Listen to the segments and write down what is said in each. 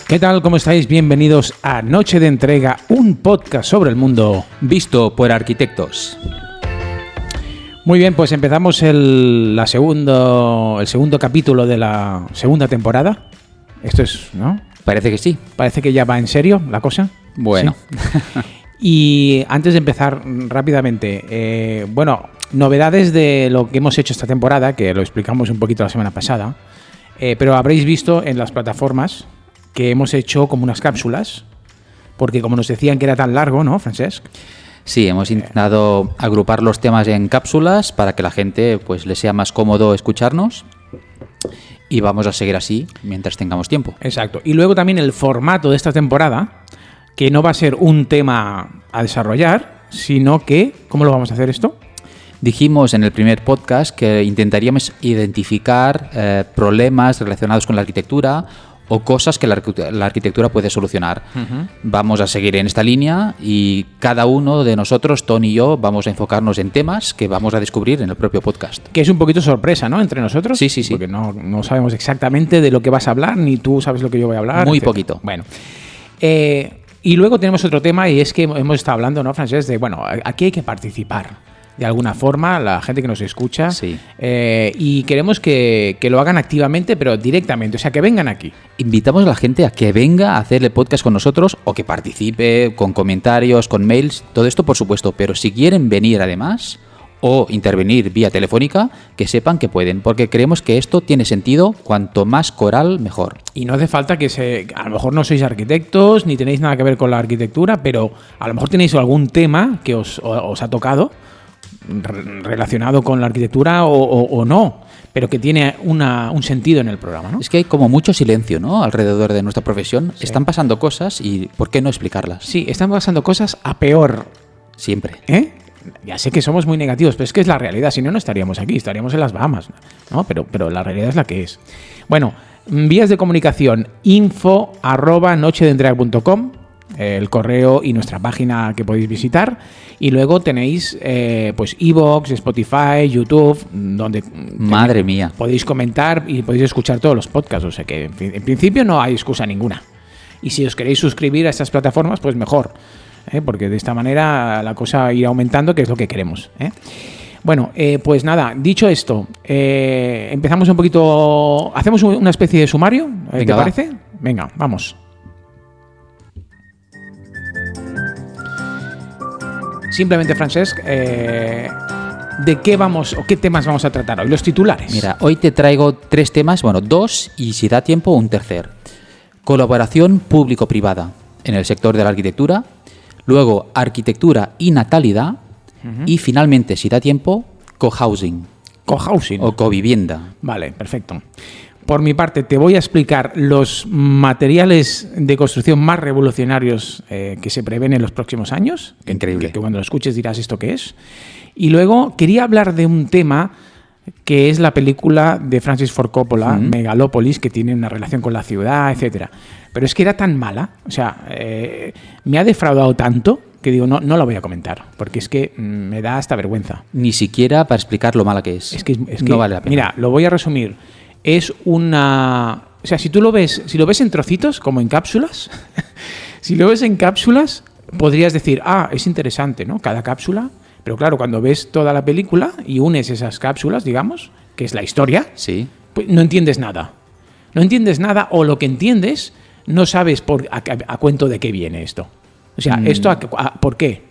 ¿Qué tal? ¿Cómo estáis? Bienvenidos a Noche de Entrega, un podcast sobre el mundo visto por arquitectos. Muy bien, pues empezamos el segundo capítulo de la segunda temporada. Esto es, ¿no? Parece que sí. Parece que ya va en serio la cosa. Bueno. Sí. Y antes de empezar rápidamente, novedades de lo que hemos hecho esta temporada, que lo explicamos un poquito la semana pasada, pero habréis visto en las plataformas que hemos hecho como unas cápsulas, porque como nos decían que era tan largo, ¿no, Francesc? Sí, hemos intentado agrupar los temas en cápsulas para que la gente pues le sea más cómodo escucharnos y vamos a seguir así mientras tengamos tiempo. Exacto. Y luego también el formato de esta temporada, que no va a ser un tema a desarrollar, sino que, ¿cómo lo vamos a hacer esto? Dijimos en el primer podcast que intentaríamos identificar problemas relacionados con la arquitectura o cosas que la arquitectura puede solucionar. Uh-huh. Vamos a seguir en esta línea y cada uno de nosotros, Tony y yo, vamos a enfocarnos en temas que vamos a descubrir en el propio podcast. Que es un poquito sorpresa, ¿no? Entre nosotros. Sí. Porque no sabemos exactamente de lo que vas a hablar, ni tú sabes lo que yo voy a hablar. Muy etcétera. Poquito. Bueno. Y luego tenemos otro tema y es que hemos estado hablando, ¿no, Francesc? De, aquí hay que participar. De alguna forma, la gente que nos escucha. Sí. Y queremos que lo hagan activamente, pero directamente. O sea, que vengan aquí. Invitamos a la gente a que venga a hacer el podcast con nosotros o que participe con comentarios, con mails, todo esto por supuesto. Pero si quieren venir además o intervenir vía telefónica, que sepan que pueden. Porque creemos que esto tiene sentido. Cuanto más coral, mejor. Y no hace falta a lo mejor no sois arquitectos ni tenéis nada que ver con la arquitectura, pero a lo mejor tenéis algún tema que os ha tocado relacionado con la arquitectura o no, pero que tiene un sentido en el programa, ¿no? Es que hay como mucho silencio, ¿no? Alrededor de nuestra profesión. Sí. Están pasando cosas y ¿por qué no explicarlas? Sí, están pasando cosas a peor. Siempre. Ya sé que somos muy negativos, pero es que es la realidad. Si no, no estaríamos aquí, estaríamos en las Bahamas, ¿no? Pero la realidad es la que es. Bueno, vías de comunicación: info@nochedeentrega.com, el correo y nuestra página que podéis visitar. Y luego tenéis pues iVoox, Spotify, YouTube, donde madre mía, podéis comentar y podéis escuchar todos los podcasts. O sea que en principio no hay excusa ninguna. Y si os queréis suscribir a estas plataformas, pues mejor, porque de esta manera la cosa irá aumentando, que es lo que queremos. Bueno, pues nada, dicho esto, empezamos un poquito, hacemos una especie de sumario, ¿te parece? Venga, vamos. Simplemente, Francesc, ¿de qué vamos o qué temas vamos a tratar hoy? Los titulares. Mira, hoy te traigo 3 temas, 2 y si da tiempo un tercer. Colaboración público-privada en el sector de la arquitectura, luego arquitectura y natalidad, uh-huh. Y finalmente, si da tiempo, cohousing. Cohousing. O covivienda. Vale, perfecto. Por mi parte, te voy a explicar los materiales de construcción más revolucionarios que se prevén en los próximos años. Increíble. Que cuando lo escuches dirás esto qué es. Y luego quería hablar de un tema que es la película de Francis Ford Coppola, uh-huh. Megalópolis, que tiene una relación con la ciudad, etcétera. Pero es que era tan mala, o sea, me ha defraudado tanto que digo, no la voy a comentar, porque es que me da hasta vergüenza. Ni siquiera para explicar lo mala que es. Es que no vale la pena. Mira, lo voy a resumir. Es una... O sea, si lo ves en trocitos, como en cápsulas, si lo ves en cápsulas, podrías decir, es interesante, ¿no? Cada cápsula. Pero claro, cuando ves toda la película y unes esas cápsulas, digamos, que es la historia, sí. Pues no entiendes nada. No entiendes nada, o lo que entiendes, no sabes a cuento de qué viene esto. O sea, ¿esto por qué?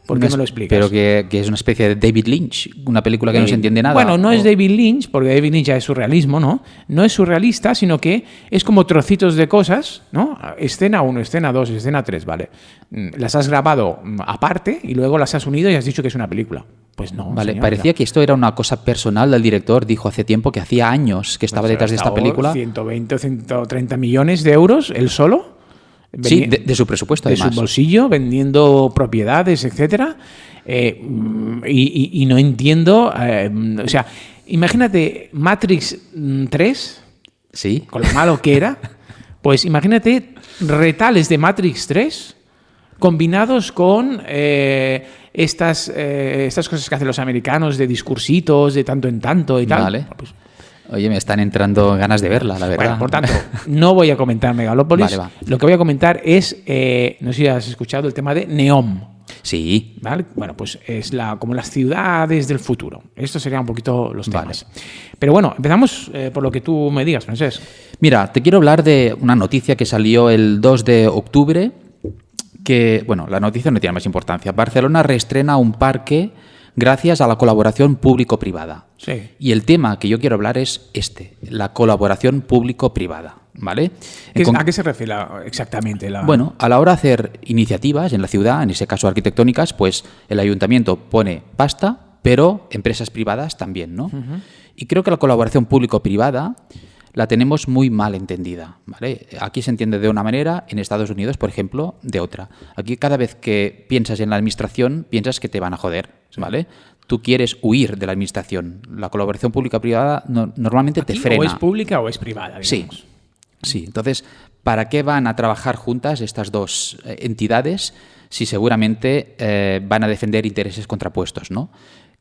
¿Por qué me lo explicas? Pero que es una especie de David Lynch, una película que no se entiende nada. Bueno, no es David Lynch, porque David Lynch ya es surrealismo, ¿no? No es surrealista, sino que es como trocitos de cosas, ¿no? Escena 1, escena 2, escena 3, ¿vale? Las has grabado aparte y luego las has unido y has dicho que es una película. Pues no, vale, señor, parecía que esto era una cosa personal del director. Dijo hace tiempo que hacía años que estaba detrás de esta película. 120 o 130 millones de euros, él solo. Sí, de su presupuesto, de además. Su bolsillo, vendiendo propiedades, etcétera. Y no entiendo. O sea, imagínate Matrix 3, sí, con lo malo que era. Pues imagínate retales de Matrix 3 combinados con estas cosas que hacen los americanos de discursitos de tanto en tanto y tal. Vale. Pues Oye, me están entrando ganas de verla, la verdad. Bueno, por tanto, no voy a comentar Megalópolis. Vale, va. Lo que voy a comentar es, no sé si has escuchado el tema de NEOM. Sí. ¿Vale? Bueno, pues es como las ciudades del futuro. Estos serían un poquito los temas. Vale. Pero bueno, empezamos por lo que tú me digas, Francesc. Mira, te quiero hablar de una noticia que salió el 2 de octubre, que, bueno, la noticia no tiene más importancia. Barcelona reestrena un parque gracias a la colaboración público-privada. Sí. Y el tema que yo quiero hablar es la colaboración público-privada, ¿vale? ¿A qué se refiere exactamente? Bueno, a la hora de hacer iniciativas en la ciudad, en ese caso arquitectónicas, pues el ayuntamiento pone pasta, pero empresas privadas también, ¿no? Uh-huh. Y creo que la colaboración público-privada la tenemos muy mal entendida, ¿vale? Aquí se entiende de una manera, en Estados Unidos, por ejemplo, de otra. Aquí cada vez que piensas en la administración, piensas que te van a joder, ¿vale? Tú quieres huir de la administración. La colaboración pública-privada normalmente te frena. ¿O es pública o es privada, digamos? Sí. Entonces, ¿para qué van a trabajar juntas estas dos entidades si seguramente van a defender intereses contrapuestos, ¿no?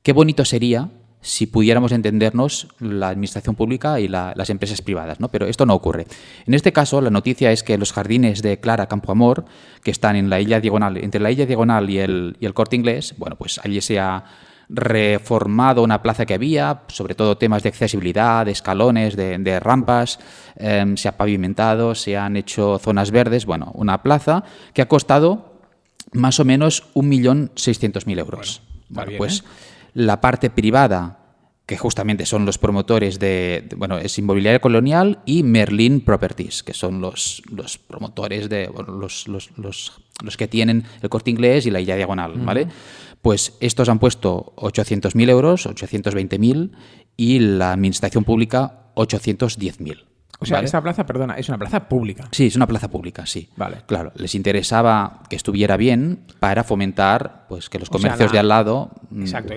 Qué bonito sería si pudiéramos entendernos la administración pública y las empresas privadas, ¿no? Pero esto no ocurre. En este caso, la noticia es que los jardines de Clara Campoamor, que están en la Illa Diagonal, entre la Illa Diagonal y el Corte Inglés, bueno, pues allí se ha reformado una plaza que había, sobre todo temas de accesibilidad, de escalones, de rampas, se ha pavimentado, se han hecho zonas verdes, bueno, una plaza que ha costado más o menos 1.600.000 euros. Bueno, bien, pues la parte privada, que justamente son los promotores es Inmobiliaria Colonial y Merlin Properties, que son los promotores los que tienen el Corte Inglés y la Illa Diagonal, ¿vale? Pues estos han puesto 800.000 euros, 820.000, y la administración pública 810.000. O sea, ¿vale? esta plaza, perdona, es una plaza pública. Sí, es una plaza pública, sí. Vale. Claro, les interesaba que estuviera bien para fomentar pues que los comercios de al lado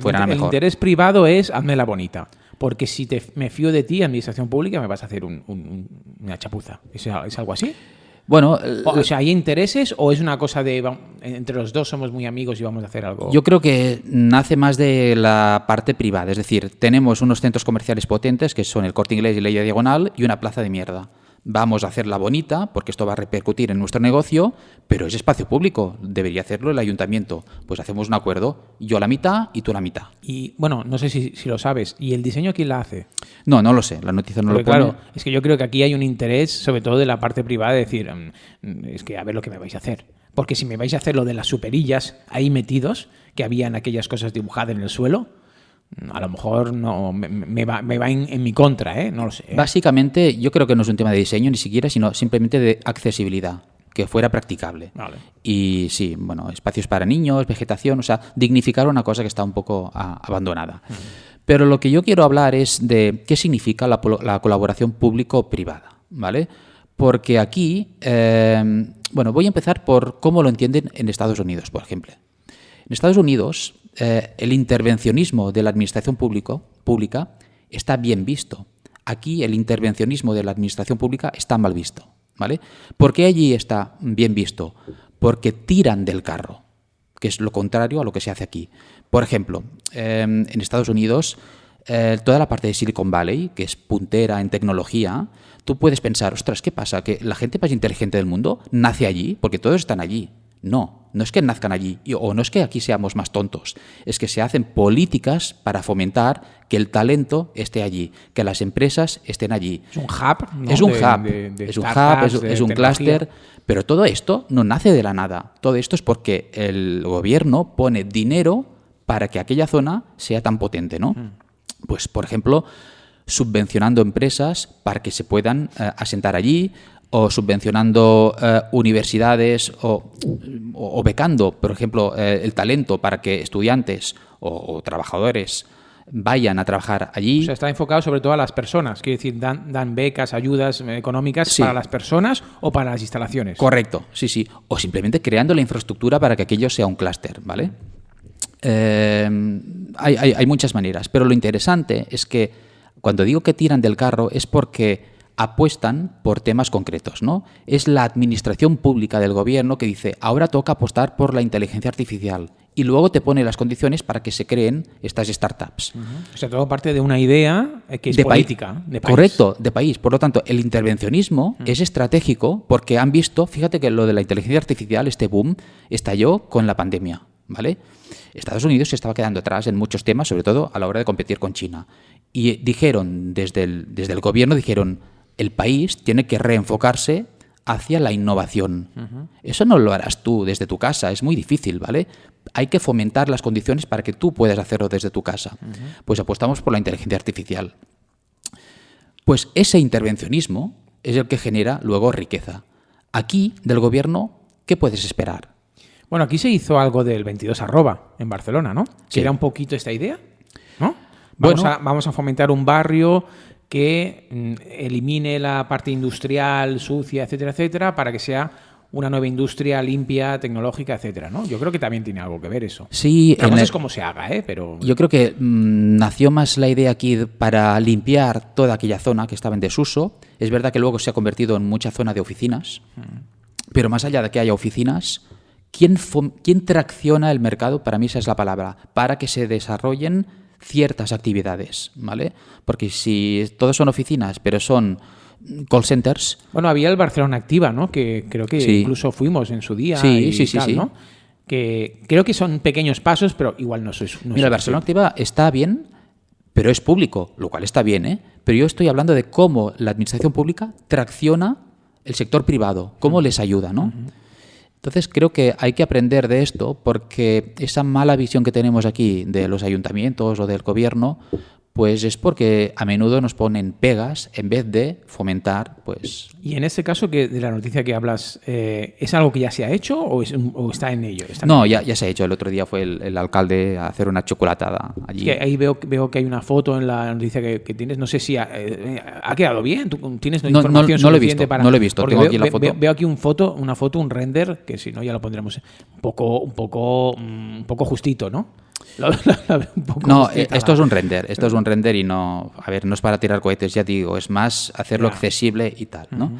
fueran a mejor. El interés privado es hazme la bonita. Porque si me fío de ti, administración pública, me vas a hacer una chapuza. ¿Es algo así? Bueno, o sea, ¿hay intereses o es una cosa de entre los dos somos muy amigos y vamos a hacer algo? Yo creo que nace más de la parte privada. Es decir, tenemos unos centros comerciales potentes que son el Corte Inglés y la Illa Diagonal y una plaza de mierda. Vamos a hacerla bonita porque esto va a repercutir en nuestro negocio, pero es espacio público, debería hacerlo el ayuntamiento. Pues hacemos un acuerdo, yo la mitad y tú la mitad. Y bueno, no sé si lo sabes, ¿y el diseño quién la hace? No lo sé, la noticia no lo pone. Claro, es que yo creo que aquí hay un interés, sobre todo de la parte privada, de decir, es que a ver lo que me vais a hacer. Porque si me vais a hacer lo de las superillas ahí metidos, que habían aquellas cosas dibujadas en el suelo, a lo mejor no me va en mi contra, ¿eh? No lo sé. Básicamente, yo creo que no es un tema de diseño ni siquiera, sino simplemente de accesibilidad, que fuera practicable. Vale. Y sí, bueno, espacios para niños, vegetación, o sea, dignificar una cosa que está un poco abandonada. Pero lo que yo quiero hablar es de qué significa la colaboración público-privada, ¿vale? Porque aquí, voy a empezar por cómo lo entienden en Estados Unidos, por ejemplo. En Estados Unidos, el intervencionismo de la administración pública está bien visto. Aquí el intervencionismo de la administración pública está mal visto, ¿vale? ¿Por qué allí está bien visto? Porque tiran del carro, que es lo contrario a lo que se hace aquí. Por ejemplo, en Estados Unidos, toda la parte de Silicon Valley, que es puntera en tecnología, tú puedes pensar, ostras, ¿qué pasa? ¿Que la gente más inteligente del mundo nace allí? Porque todos están allí. No es que nazcan allí, o no es que aquí seamos más tontos, es que se hacen políticas para fomentar que el talento esté allí, que las empresas estén allí. Es un hub, ¿no? Es un clúster, pero todo esto no nace de la nada. Todo esto es porque el gobierno pone dinero para que aquella zona sea tan potente, ¿no? Pues, por ejemplo, subvencionando empresas para que se puedan asentar allí, o subvencionando universidades o becando, por ejemplo, el talento para que estudiantes o trabajadores vayan a trabajar allí. O sea, está enfocado sobre todo a las personas. Quiere decir, dan becas, ayudas económicas para las personas o para las instalaciones. Correcto, sí. O simplemente creando la infraestructura para que aquello sea un clúster, ¿vale? Hay muchas maneras, pero lo interesante es que cuando digo que tiran del carro es porque apuestan por temas concretos, ¿no? Es la administración pública del gobierno que dice, ahora toca apostar por la inteligencia artificial y luego te pone las condiciones para que se creen estas startups. O sea, todo parte de una idea que es De política, de país. Correcto, de país. Por lo tanto, el intervencionismo es estratégico porque han visto, fíjate que lo de la inteligencia artificial, este boom, estalló con la pandemia, ¿vale? Estados Unidos se estaba quedando atrás en muchos temas, sobre todo a la hora de competir con China. Y dijeron, desde el gobierno, dijeron, el país tiene que reenfocarse hacia la innovación. Eso no lo harás tú desde tu casa, es muy difícil, ¿vale? Hay que fomentar las condiciones para que tú puedas hacerlo desde tu casa. Pues apostamos por la inteligencia artificial. Pues ese intervencionismo es el que genera luego riqueza. Aquí, del gobierno, ¿qué puedes esperar? Bueno, aquí se hizo algo del 22@ en Barcelona, ¿no? Sí. Que era un poquito esta idea, ¿no? Bueno. Vamos a fomentar un barrio que elimine la parte industrial, sucia, etcétera, etcétera, para que sea una nueva industria limpia, tecnológica, etcétera, ¿no? Yo creo que también tiene algo que ver eso. Sí, La cosa es cómo se haga, pero... Yo creo que nació más la idea aquí para limpiar toda aquella zona que estaba en desuso. Es verdad que luego se ha convertido en mucha zona de oficinas, pero más allá de que haya oficinas, ¿quién tracciona el mercado? Para mí esa es la palabra, para que se desarrollen ciertas actividades, ¿vale? Porque si todos son oficinas, pero son call centers... Bueno, había el Barcelona Activa, ¿no? Que creo que Sí. incluso fuimos en su día. Sí, y sí, tal, sí. ¿no? Que creo que son pequeños pasos, pero igual no sois... Mira, el Barcelona Activa está bien, pero es público, lo cual está bien, ¿eh? Pero yo estoy hablando de cómo la administración pública tracciona el sector privado, cómo les ayuda, ¿no? Entonces creo que hay que aprender de esto porque esa mala visión que tenemos aquí de los ayuntamientos o del gobierno, pues es porque a menudo nos ponen pegas en vez de fomentar, pues... Y en este caso, que de la noticia que hablas, ¿es algo que ya se ha hecho o está en ello? No, ya se ha hecho. El otro día fue el alcalde a hacer una chocolatada allí. Es que ahí veo que hay una foto en la noticia que tienes. No sé si ha quedado bien. ¿Tú tienes información no lo he suficiente visto, para...? no lo he visto. Porque Tengo aquí la foto. Veo aquí una foto, un render, que si no ya lo pondremos un poco justito, ¿no? La veo un poco No, justita, esto es un render. Esto es un render y no... A ver, no es para tirar cohetes, ya te digo. Es más hacerlo accesible y tal, ¿no?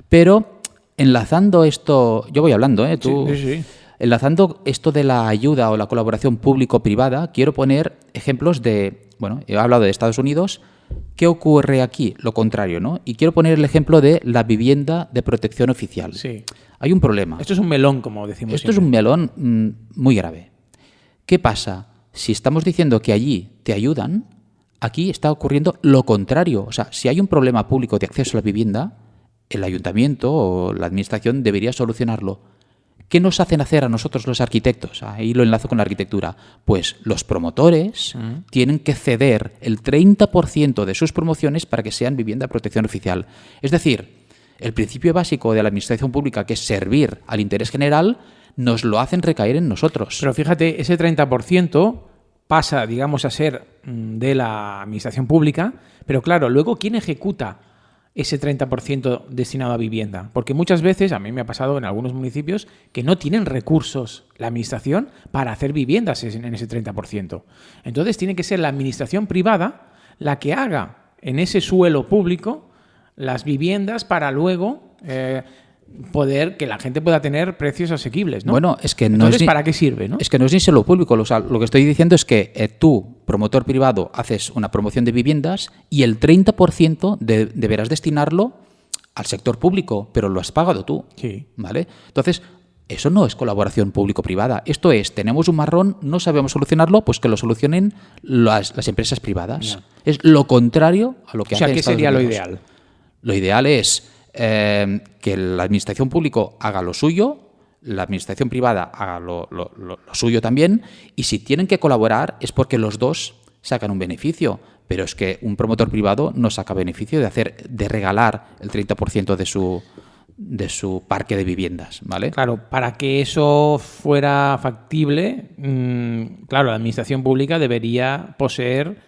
Pero enlazando esto... Yo voy hablando, ¿eh? Tú... Sí. Enlazando esto de la ayuda o la colaboración público-privada, quiero poner ejemplos de... Bueno, he hablado de Estados Unidos. ¿Qué ocurre aquí? Lo contrario, ¿no? Y quiero poner el ejemplo de la vivienda de protección oficial. Sí. Hay un problema. Esto es un melón, como decimos Esto siempre. es un melón muy grave. ¿Qué pasa? Si estamos diciendo que allí te ayudan, aquí está ocurriendo lo contrario. O sea, si hay un problema público de acceso a la vivienda, el ayuntamiento o la administración debería solucionarlo. ¿Qué nos hacen hacer a nosotros los arquitectos? Ahí lo enlazo con la arquitectura. Pues los promotores tienen que ceder el 30% de sus promociones para que sean vivienda de protección oficial. Es decir, el principio básico de la administración pública, que es servir al interés general, nos lo hacen recaer en nosotros. Pero fíjate, ese 30% pasa, digamos, a ser de la administración pública, pero claro, luego, ¿quién ejecuta ese 30% destinado a vivienda? Porque muchas veces, a mí me ha pasado en algunos municipios, que no tienen recursos la administración para hacer viviendas en ese 30%. Entonces tiene que ser la administración privada la que haga en ese suelo público las viviendas para luego... poder que la gente pueda tener precios asequibles, ¿no? Bueno, es que entonces, ¿para qué sirve, no? Es que no es ni solo público. O sea, lo que estoy diciendo es que tú, promotor privado, haces una promoción de viviendas y el 30% deberás destinarlo al sector público, pero lo has pagado tú. Sí. ¿Vale? Entonces, eso no es colaboración público-privada. Esto es, tenemos un marrón, no sabemos solucionarlo, pues que lo solucionen las empresas privadas. Ya. Es lo contrario a lo que hacen ¿qué Estados sería lo Unidos. ideal? Lo ideal es que la administración pública haga lo suyo, la administración privada haga lo suyo también, y si tienen que colaborar es porque los dos sacan un beneficio. Pero es que un promotor privado no saca beneficio de regalar el 30% de su parque de viviendas, ¿vale? Claro, para que eso fuera factible, claro, la administración pública debería poseer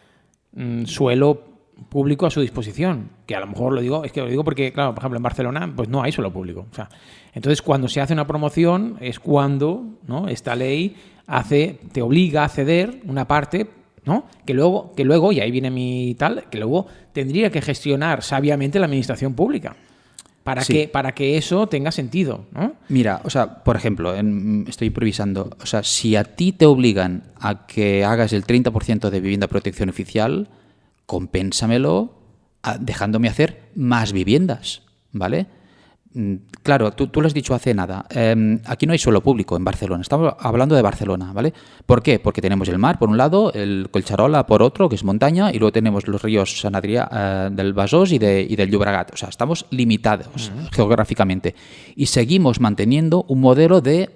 suelo público a su disposición, que a lo mejor lo digo porque, claro, por ejemplo, en Barcelona pues no hay suelo público. O sea, entonces, cuando se hace una promoción es cuando, ¿no?, esta ley te obliga a ceder una parte, ¿no?, que luego, y ahí viene mi tal, que luego tendría que gestionar sabiamente la administración pública. para Sí. que eso tenga sentido, ¿no? Mira, o sea, por ejemplo, estoy improvisando. O sea, si a ti te obligan a que hagas el 30% de vivienda de protección oficial, compénsamelo dejándome hacer más viviendas, ¿vale? Claro, tú lo has dicho hace nada. Aquí no hay suelo público en Barcelona. Estamos hablando de Barcelona, ¿vale? ¿Por qué? Porque tenemos el mar por un lado, el Collserola por otro, que es montaña, y luego tenemos los ríos Sant Adrià del Besòs y del Llobregat. O sea, estamos limitados geográficamente. Y seguimos manteniendo un modelo de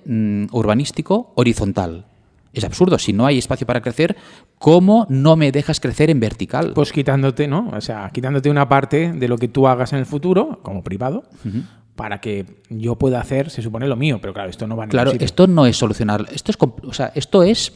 urbanístico horizontal. Es absurdo. Si no hay espacio para crecer, ¿cómo no me dejas crecer en vertical? Pues quitándote, ¿no? O sea, quitándote una parte de lo que tú hagas en el futuro, como privado, para que yo pueda hacer, se supone, lo mío. Pero claro, esto no va a ningún Claro, sitio. esto no es solucionar. Esto es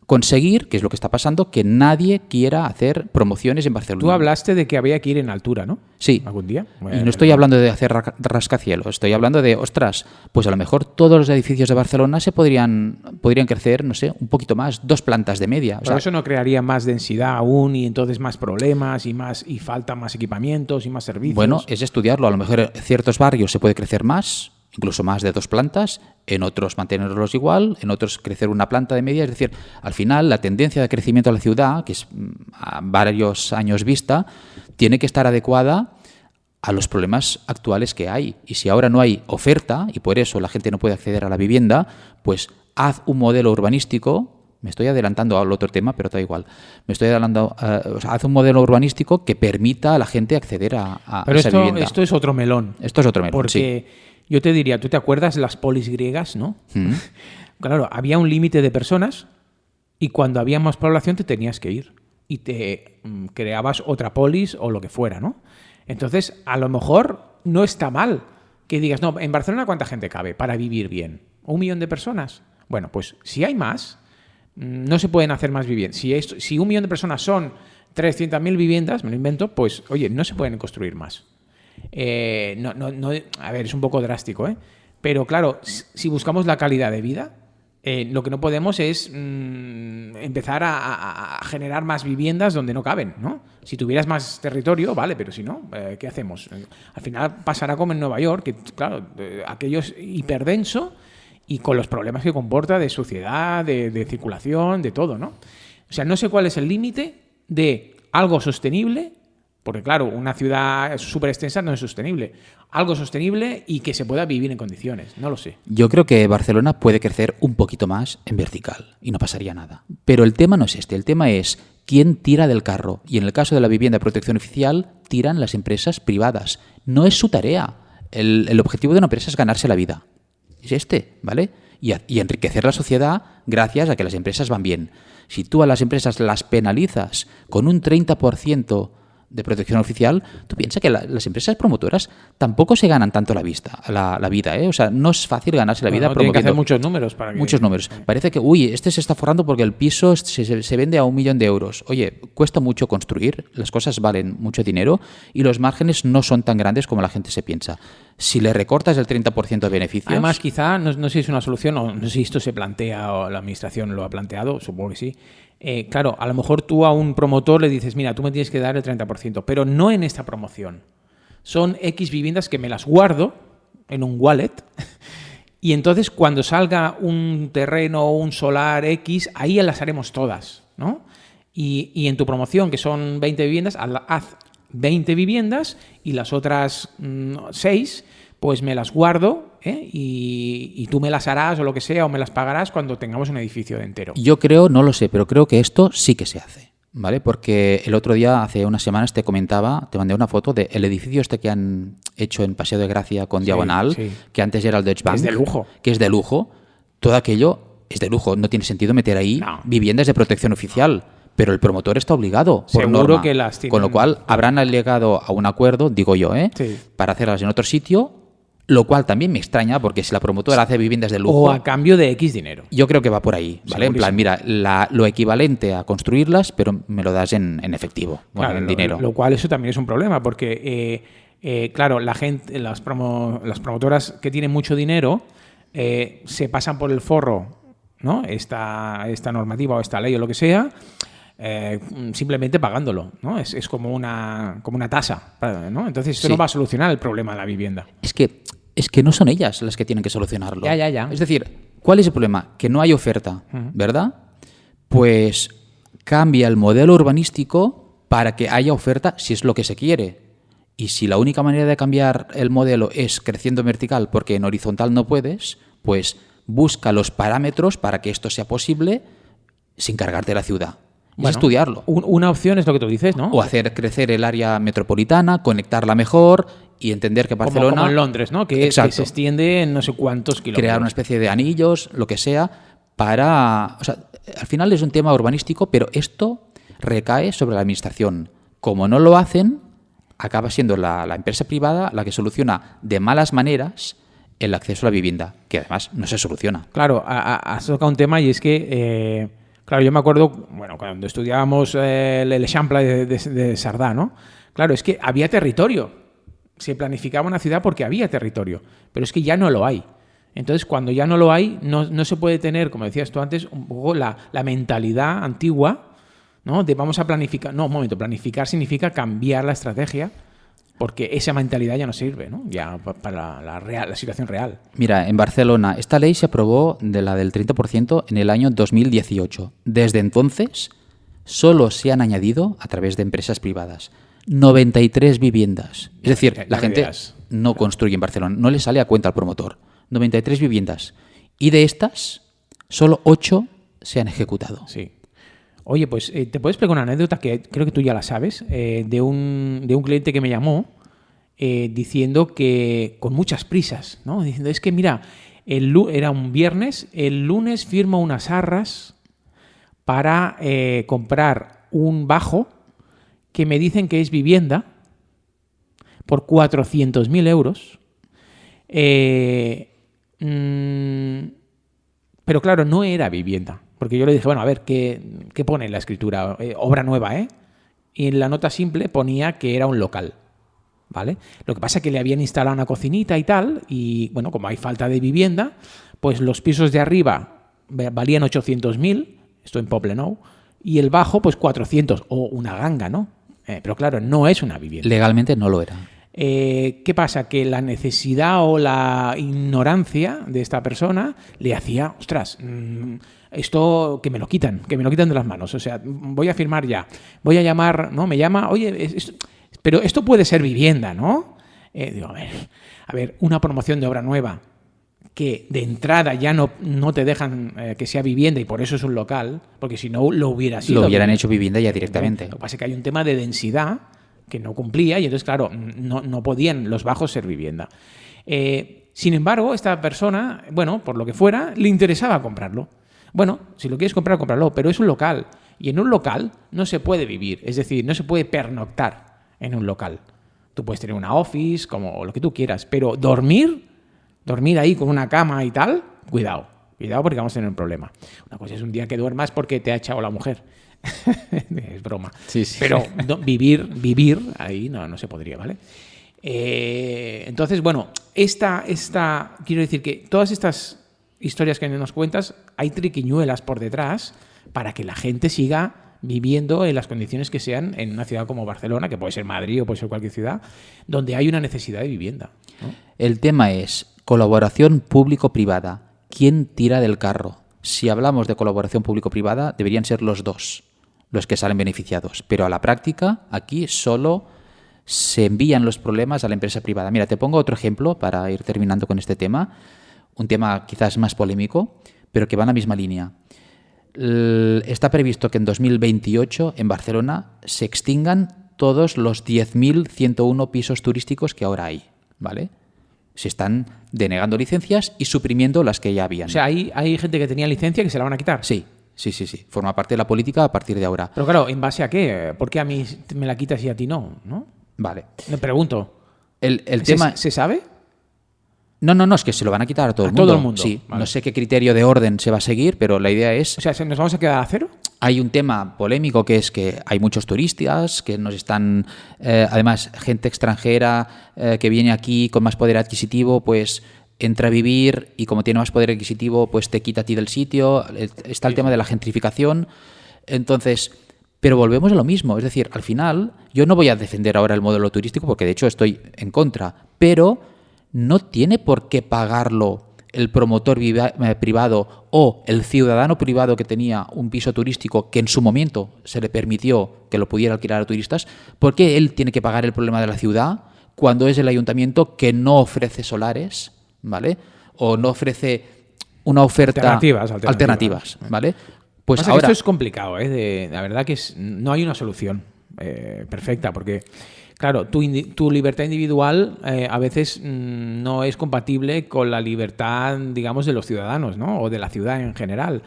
conseguir, que es lo que está pasando, que nadie quiera hacer promociones en Barcelona. Tú hablaste de que había que ir en altura, ¿no? Sí. ¿Algún día? Y no estoy hablando de hacer rascacielos, estoy hablando de, ostras, pues a lo mejor todos los edificios de Barcelona se podrían crecer, no sé, un poquito más, 2 plantas de media. O Pero sea, eso no crearía más densidad aún y entonces más problemas y falta más equipamientos y más servicios. bueno, es estudiarlo. A lo mejor en ciertos barrios se puede crecer más, incluso más de 2 plantas, en otros mantenerlos igual, en otros crecer una planta de media. Es decir, al final la tendencia de crecimiento de la ciudad, que es a varios años vista, tiene que estar adecuada a los problemas actuales que hay. Y si ahora no hay oferta y por eso la gente no puede acceder a la vivienda, pues haz un modelo urbanístico. Me estoy adelantando al otro tema, pero da igual. Me estoy adelantando. Haz un modelo urbanístico que permita a la gente acceder a Pero esa vivienda. esto es otro melón. Esto es otro melón, Porque yo te diría, ¿tú te acuerdas las polis griegas, no? Claro, había un límite de personas y cuando había más población te tenías que ir y te creabas otra polis o lo que fuera, ¿no? Entonces, a lo mejor no está mal que digas, no, en Barcelona ¿cuánta gente cabe para vivir bien? ¿1 millón de personas? Bueno, pues si hay más, no se pueden hacer más viviendas. Si 1 millón de personas son 300.000 viviendas, me lo invento, pues oye, no se pueden construir más. A ver, es un poco drástico, ¿eh? Pero claro, si buscamos la calidad de vida, lo que no podemos es empezar a generar más viviendas donde no caben, ¿no? Si tuvieras más territorio, vale, pero si no, ¿qué hacemos? Al final pasará como en Nueva York, que claro, aquello es hiperdenso y con los problemas que comporta de suciedad, de circulación, de todo, ¿no? O sea, no sé cuál es el límite de algo sostenible. Porque claro, una ciudad súper extensa no es sostenible. Algo sostenible y que se pueda vivir en condiciones. No lo sé. Yo creo que Barcelona puede crecer un poquito más en vertical y no pasaría nada. Pero el tema no es este. El tema es quién tira del carro. Y en el caso de la vivienda de protección oficial, tiran las empresas privadas. No es su tarea. El objetivo de una empresa es ganarse la vida. Es este, ¿vale? Y enriquecer la sociedad gracias a que las empresas van bien. Si tú a las empresas las penalizas con un 30% de protección oficial, tú piensas que las empresas promotoras tampoco se ganan tanto la vida, ¿eh? O sea, no es fácil ganarse la vida Tienen que hacer promoviendo muchos números para que... muchos números. Parece que, este se está forrando porque el piso se vende a 1 millón de euros. Oye, cuesta mucho construir, las cosas valen mucho dinero y los márgenes no son tan grandes como la gente se piensa. Si le recortas el 30% de beneficios... Además, quizá, no sé si es una solución, o no sé si esto se plantea o la administración lo ha planteado, supongo que sí. Claro, a lo mejor tú a un promotor le dices, mira, tú me tienes que dar el 30%, pero no en esta promoción. Son X viviendas que me las guardo en un wallet y entonces cuando salga un terreno o un solar X, ahí las haremos todas, ¿no? Y en tu promoción, que son 20 viviendas, haz 20 viviendas y las otras 6, pues me las guardo, ¿eh? Y tú me las harás o lo que sea, o me las pagarás cuando tengamos un edificio entero. Yo creo, no lo sé, pero creo que esto sí que se hace, ¿vale? Porque el otro día, hace unas semanas, te mandé una foto del edificio este que han hecho en Paseo de Gracia con Diagonal, sí. que antes era el Deutsche Bank. Es de lujo. Que es de lujo. Todo aquello es de lujo. No tiene sentido meter ahí viviendas de protección oficial. Pero el promotor está obligado por Seguro norma. que las tienen. Con lo cual habrán llegado a un acuerdo, digo yo, Sí. para hacerlas en otro sitio, lo cual también me extraña porque si la promotora hace viviendas de lujo... O a cambio de X dinero. Yo creo que va por ahí, ¿vale? En plan, mira, lo equivalente a construirlas, pero me lo das en efectivo, Claro, en dinero. Lo cual eso también es un problema porque, claro, la gente, las promotoras que tienen mucho dinero se pasan por el forro, ¿no? Esta normativa o esta ley o lo que sea, simplemente pagándolo, ¿no? Es como una tasa, ¿no? Entonces esto Sí. no va a solucionar el problema de la vivienda. Es que no son ellas las que tienen que solucionarlo. Ya. Es decir, ¿cuál es el problema? Que no hay oferta, ¿verdad? Pues cambia el modelo urbanístico para que haya oferta si es lo que se quiere. Y si la única manera de cambiar el modelo es creciendo en vertical porque en horizontal no puedes, pues busca los parámetros para que esto sea posible sin cargarte la ciudad. Bueno, es estudiarlo. Una opción es lo que tú dices, ¿no? O hacer crecer el área metropolitana, conectarla mejor y entender que Barcelona... Como en Londres, ¿no? Que se extiende en no sé cuántos kilómetros. Crear una especie de anillos, lo que sea, para... O sea, al final es un tema urbanístico, pero esto recae sobre la administración. Como no lo hacen, acaba siendo la empresa privada la que soluciona de malas maneras el acceso a la vivienda, que además no se soluciona. Claro, has tocado un tema y es que, claro, yo me acuerdo, bueno, cuando estudiábamos el Eixample de Sardá, ¿no? Claro, es que había territorio. Se planificaba una ciudad porque había territorio, pero es que ya no lo hay. Entonces, cuando ya no lo hay, no se puede tener, como decías tú antes, un poco la mentalidad antigua, ¿no? De vamos a planificar. No, un momento, planificar significa cambiar la estrategia, porque esa mentalidad ya no sirve, ¿no? Ya para la situación real. Mira, en Barcelona esta ley se aprobó de la del 30% en el año 2018. Desde entonces, solo se han añadido, a través de empresas privadas, 93 viviendas. Es decir, la gente no construye en Barcelona, no le sale a cuenta al promotor. 93 viviendas. Y de estas, solo 8 se han ejecutado. Sí. Oye, pues te puedo explicar una anécdota que creo que tú ya la sabes, de un cliente que me llamó diciendo que con muchas prisas, ¿no? Diciendo, es que mira, era un viernes, el lunes firmo unas arras para comprar un bajo que me dicen que es vivienda por 400.000 euros. Pero claro, no era vivienda. Porque yo le dije, bueno, a ver, ¿qué pone en la escritura? Obra nueva, ¿eh? Y en la nota simple ponía que era un local, ¿vale? Lo que pasa es que le habían instalado una cocinita y tal, y bueno, como hay falta de vivienda, pues los pisos de arriba valían 800.000, esto en Poblenou, y el bajo, pues 400, o una ganga, ¿no? Pero claro, no es una vivienda. Legalmente no lo era. ¿Qué pasa? Que la necesidad o la ignorancia de esta persona le hacía, ostras, esto que me lo quitan de las manos. O sea, voy a firmar ya, voy a llamar, ¿no? Me llama, oye, pero esto puede ser vivienda, ¿no? Digo, a ver, una promoción de obra nueva que de entrada ya no te dejan que sea vivienda y por eso es un local, porque si no lo hubiera sido. Lo hubieran hecho vivienda ya directamente. Lo que pasa es que hay un tema de densidad que no cumplía y entonces, claro, no podían los bajos ser vivienda. Sin embargo, esta persona, bueno, por lo que fuera, le interesaba comprarlo. Bueno, si lo quieres comprar, cómpralo, pero es un local. Y en un local no se puede vivir, es decir, no se puede pernoctar en un local. Tú puedes tener una office, como lo que tú quieras, pero dormir ahí con una cama y tal, cuidado porque vamos a tener un problema. Una cosa es un día que duermas porque te ha echado la mujer. Es broma. Sí. Pero vivir ahí no se podría, ¿vale? Entonces, bueno, quiero decir que todas estas historias que nos cuentas, hay triquiñuelas por detrás para que la gente siga viviendo en las condiciones que sean en una ciudad como Barcelona, que puede ser Madrid o puede ser cualquier ciudad, donde hay una necesidad de vivienda, ¿no? El tema es colaboración público-privada. ¿Quién tira del carro? Si hablamos de colaboración público-privada, deberían ser los dos los que salen beneficiados. Pero a la práctica, aquí solo se envían los problemas a la empresa privada. Mira, te pongo otro ejemplo para ir terminando con este tema. Un tema quizás más polémico, pero que va en la misma línea. Está previsto que en 2028 en Barcelona se extingan todos los 10.101 pisos turísticos que ahora hay, ¿vale? Se están denegando licencias y suprimiendo las que ya habían. O sea, hay gente que tenía licencia que se la van a quitar. Sí. Forma parte de la política a partir de ahora. Pero claro, ¿en base a qué? ¿Por qué a mí me la quitas y a ti no? Vale. Me pregunto. El tema... ¿Se sabe? No, es que se lo van a quitar a todo el mundo. Todo el mundo. Sí, vale. No sé qué criterio de orden se va a seguir, pero la idea es... O sea, ¿nos vamos a quedar a cero? Hay un tema polémico que es que hay muchos turistas que nos están... además, gente extranjera que viene aquí con más poder adquisitivo, pues entra a vivir y como tiene más poder adquisitivo, pues te quita a ti del sitio. Está el tema de la gentrificación. Entonces, Pero volvemos a lo mismo. Es decir, al final, yo no voy a defender ahora el modelo turístico porque de hecho estoy en contra, pero no tiene por qué pagarlo el promotor privado o el ciudadano privado que tenía un piso turístico que en su momento se le permitió que lo pudiera alquilar a turistas. ¿Por qué él tiene que pagar el problema de la ciudad cuando es el ayuntamiento que no ofrece solares, ¿vale? O no ofrece una oferta alternativas, ¿vale? Pues Pasa ahora que esto es complicado, ¿eh? La verdad que no hay una solución perfecta, porque claro, tu libertad individual a veces no es compatible con la libertad, digamos, de los ciudadanos, ¿no? O de la ciudad en general.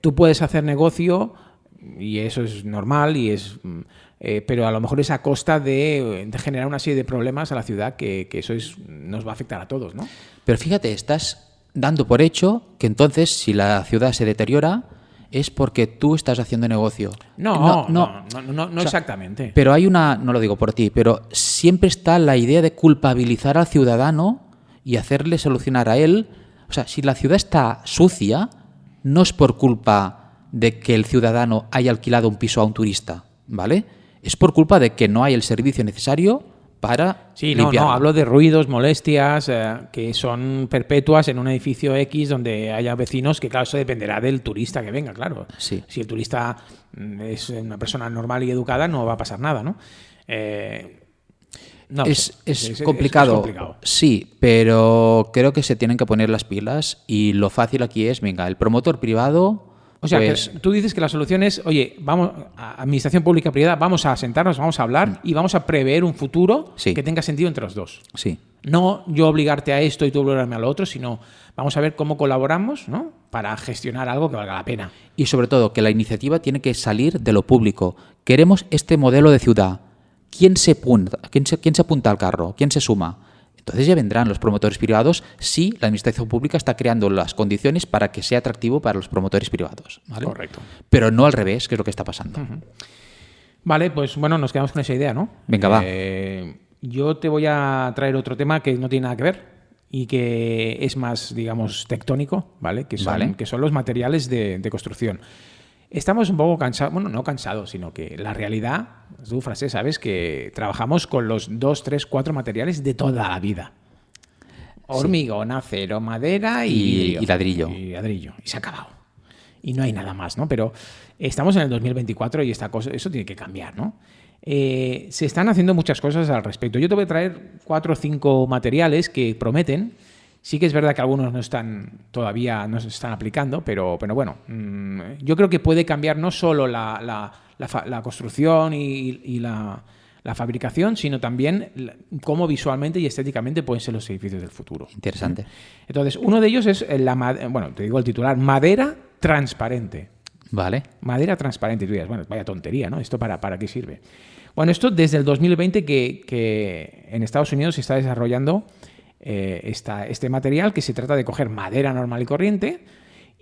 Tú puedes hacer negocio y eso es normal pero a lo mejor es a costa de generar una serie de problemas a la ciudad que eso nos va a afectar a todos, ¿no? Pero fíjate, estás dando por hecho que entonces si la ciudad se deteriora es porque tú estás haciendo negocio. No o sea, exactamente. Pero hay no lo digo por ti, pero siempre está la idea de culpabilizar al ciudadano y hacerle solucionar a él. O sea, si la ciudad está sucia, no es por culpa de que el ciudadano haya alquilado un piso a un turista, ¿vale? Es por culpa de que no hay el servicio necesario para limpiarlo. No, hablo de ruidos, molestias que son perpetuas en un edificio X donde haya vecinos, que claro, eso dependerá del turista que venga, claro. Sí. Si el turista es una persona normal y educada, no va a pasar nada, ¿no? Es complicado. Es complicado. Sí, pero creo que se tienen que poner las pilas y lo fácil aquí es, venga, el promotor privado... O sea, pues, que tú dices que la solución es, oye, vamos, administración pública privada, vamos a sentarnos, vamos a hablar y vamos a prever un futuro que tenga sentido entre los dos. Sí. No yo obligarte a esto y tú obligarme a lo otro, sino vamos a ver cómo colaboramos, ¿no? Para gestionar algo que valga la pena. Y sobre todo, que la iniciativa tiene que salir de lo público. Queremos este modelo de ciudad. ¿Quién se apunta al carro? ¿Quién se suma? Entonces ya vendrán los promotores privados si la administración pública está creando las condiciones para que sea atractivo para los promotores privados, ¿vale? Correcto. Pero no al revés, que es lo que está pasando. Uh-huh. Vale, pues bueno, nos quedamos con esa idea, ¿no? Venga, va. Yo te voy a traer otro tema que no tiene nada que ver y que es más, digamos, tectónico, ¿vale? Que son los materiales de construcción. Estamos un poco cansados, bueno, no cansados, sino que la realidad, tú, Francés, sabes que trabajamos con los 2, 3, 4 materiales de toda la vida. Hormigón, acero, madera y ladrillo. Y ladrillo. Y se ha acabado. Y no hay nada más, ¿no? Pero estamos en el 2024 y eso tiene que cambiar, ¿no? Se están haciendo muchas cosas al respecto. Yo te voy a traer 4 o 5 materiales que prometen. Sí que es verdad que algunos todavía no se están aplicando, pero bueno, yo creo que puede cambiar no solo la construcción y la fabricación, sino también cómo visualmente y estéticamente pueden ser los edificios del futuro. Interesante. Entonces, uno de ellos es te digo el titular, madera transparente. Vale. Madera transparente. Y tú dirás, bueno, vaya tontería, ¿no? ¿Esto para qué sirve? Bueno, esto desde el 2020 que en Estados Unidos se está desarrollando este material, que se trata de coger madera normal y corriente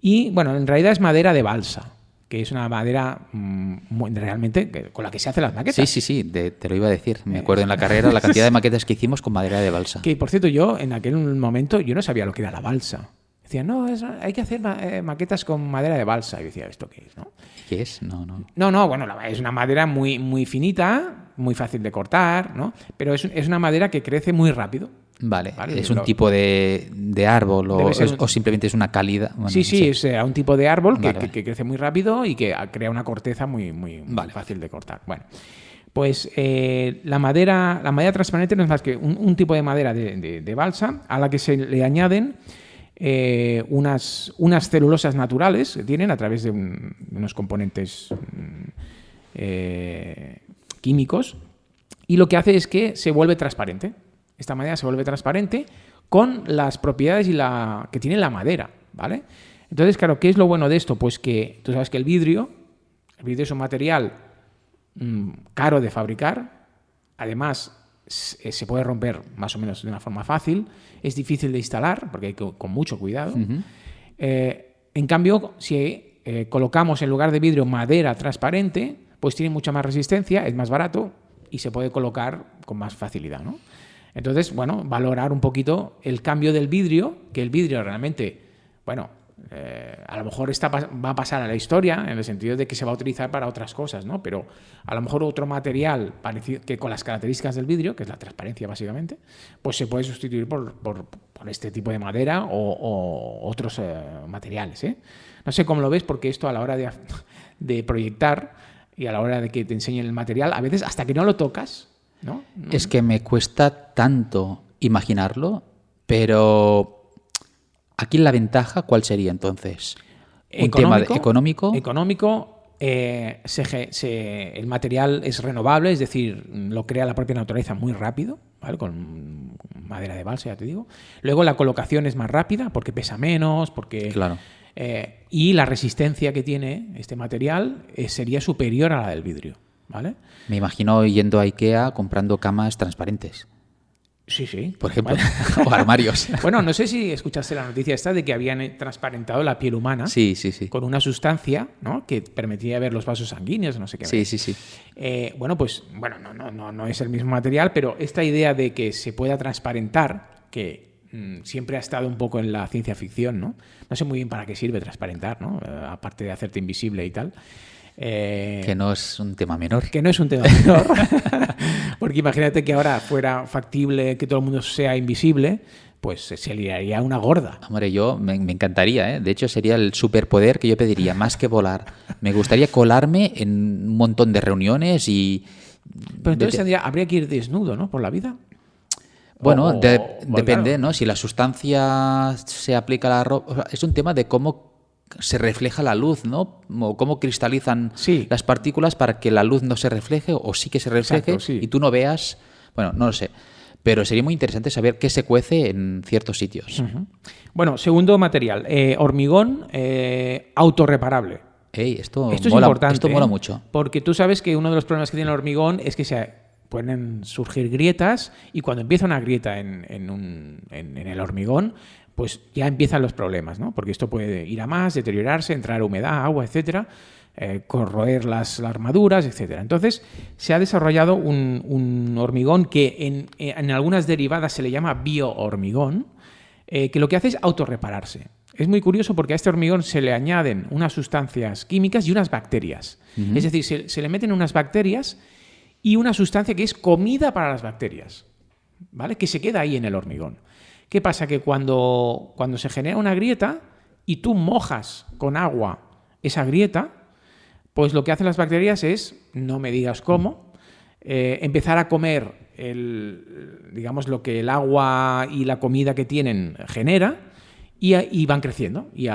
y, bueno, en realidad es madera de balsa, que es una madera realmente con la que se hacen las maquetas. Sí, te lo iba a decir. Me acuerdo en la carrera la cantidad de maquetas que hicimos con madera de balsa. Que, por cierto, yo en aquel momento yo no sabía lo que era la balsa. Decía, no, hay que hacer maquetas con madera de balsa. Y decía, ¿esto qué es? ¿No? ¿Qué es? No. No, bueno, es una madera muy, muy finita, muy fácil de cortar, ¿no? Pero es una madera que crece muy rápido. Vale. ¿Es un tipo de árbol o simplemente es una calidad? Bueno, sí, no sé. Es un tipo de árbol que crece muy rápido y que crea una corteza muy fácil de cortar. Bueno, pues la madera transparente no es más que un tipo de madera de balsa a la que se le añaden unas celulosas naturales que tienen a través de unos componentes químicos, y lo que hace es que se vuelve transparente. Esta madera se vuelve transparente con las propiedades que tiene la madera, ¿vale? Entonces, claro, ¿qué es lo bueno de esto? Pues que tú sabes que el vidrio es un material caro de fabricar, además se puede romper más o menos de una forma fácil, es difícil de instalar porque hay que con mucho cuidado. Uh-huh. En cambio, si colocamos en lugar de vidrio madera transparente, pues tiene mucha más resistencia, es más barato y se puede colocar con más facilidad, ¿no? Entonces, bueno, valorar un poquito el cambio del vidrio, que el vidrio realmente, bueno, A lo mejor va a pasar a la historia en el sentido de que se va a utilizar para otras cosas, ¿no? Pero a lo mejor otro material parecido, que con las características del vidrio, que es la transparencia básicamente, pues se puede sustituir por este tipo de madera o otros materiales, ¿eh? No sé cómo lo ves, porque esto a la hora de proyectar y a la hora de que te enseñen el material, a veces hasta que no lo tocas, ¿no? Es que me cuesta tanto imaginarlo, pero aquí la ventaja, ¿cuál sería entonces? ¿Un tema económico? Económico, el material es renovable, es decir, lo crea la propia naturaleza muy rápido, ¿vale? Con madera de balsa, ya te digo. Luego la colocación es más rápida porque pesa menos, porque... Claro. Y la resistencia que tiene este material sería superior a la del vidrio, ¿vale? Me imagino yendo a IKEA comprando camas transparentes. Sí, sí. Por ejemplo, o armarios. Bueno, no sé si escuchaste la noticia esta de que habían transparentado la piel humana. Sí. Con una sustancia, ¿no? Que permitía ver los vasos sanguíneos, no sé qué. Sí. No es el mismo material, pero esta idea de que se pueda transparentar, que siempre ha estado un poco en la ciencia ficción, ¿no? No sé muy bien para qué sirve transparentar, ¿no? Aparte de hacerte invisible y tal. Que no es un tema menor. Que no es un tema menor. Porque imagínate que ahora fuera factible que todo el mundo sea invisible, pues se liaría una gorda. Hombre, yo me encantaría, ¿eh? De hecho, sería el superpoder que yo pediría, más que volar. Me gustaría colarme en un montón de reuniones y... Pero entonces habría que ir desnudo, ¿no? Por la vida. Bueno, depende, ¿no? Si la sustancia se aplica a la ropa... O sea, es un tema de cómo se refleja la luz, ¿no? O cómo cristalizan las partículas para que la luz no se refleje o sí que se refleje. Exacto, sí. Y tú no veas... Bueno, no lo sé. Pero sería muy interesante saber qué se cuece en ciertos sitios. Uh-huh. Bueno, segundo material. Hormigón autorreparable. Esto es importante. Esto mola mucho. Porque tú sabes que uno de los problemas que tiene el hormigón es que se pueden surgir grietas y cuando empieza una grieta en el hormigón, pues ya empiezan los problemas, ¿no? Porque esto puede ir a más, deteriorarse, entrar humedad, agua, etcétera, corroer las armaduras, etcétera. Entonces, se ha desarrollado un hormigón que en algunas derivadas se le llama biohormigón, que lo que hace es autorrepararse. Es muy curioso porque a este hormigón se le añaden unas sustancias químicas y unas bacterias. Uh-huh. Es decir, se le meten unas bacterias y una sustancia que es comida para las bacterias, ¿vale? Que se queda ahí en el hormigón. ¿Qué pasa? Que cuando se genera una grieta y tú mojas con agua esa grieta, pues lo que hacen las bacterias es, no me digas cómo, empezar a comer digamos lo que el agua y la comida que tienen genera y van creciendo y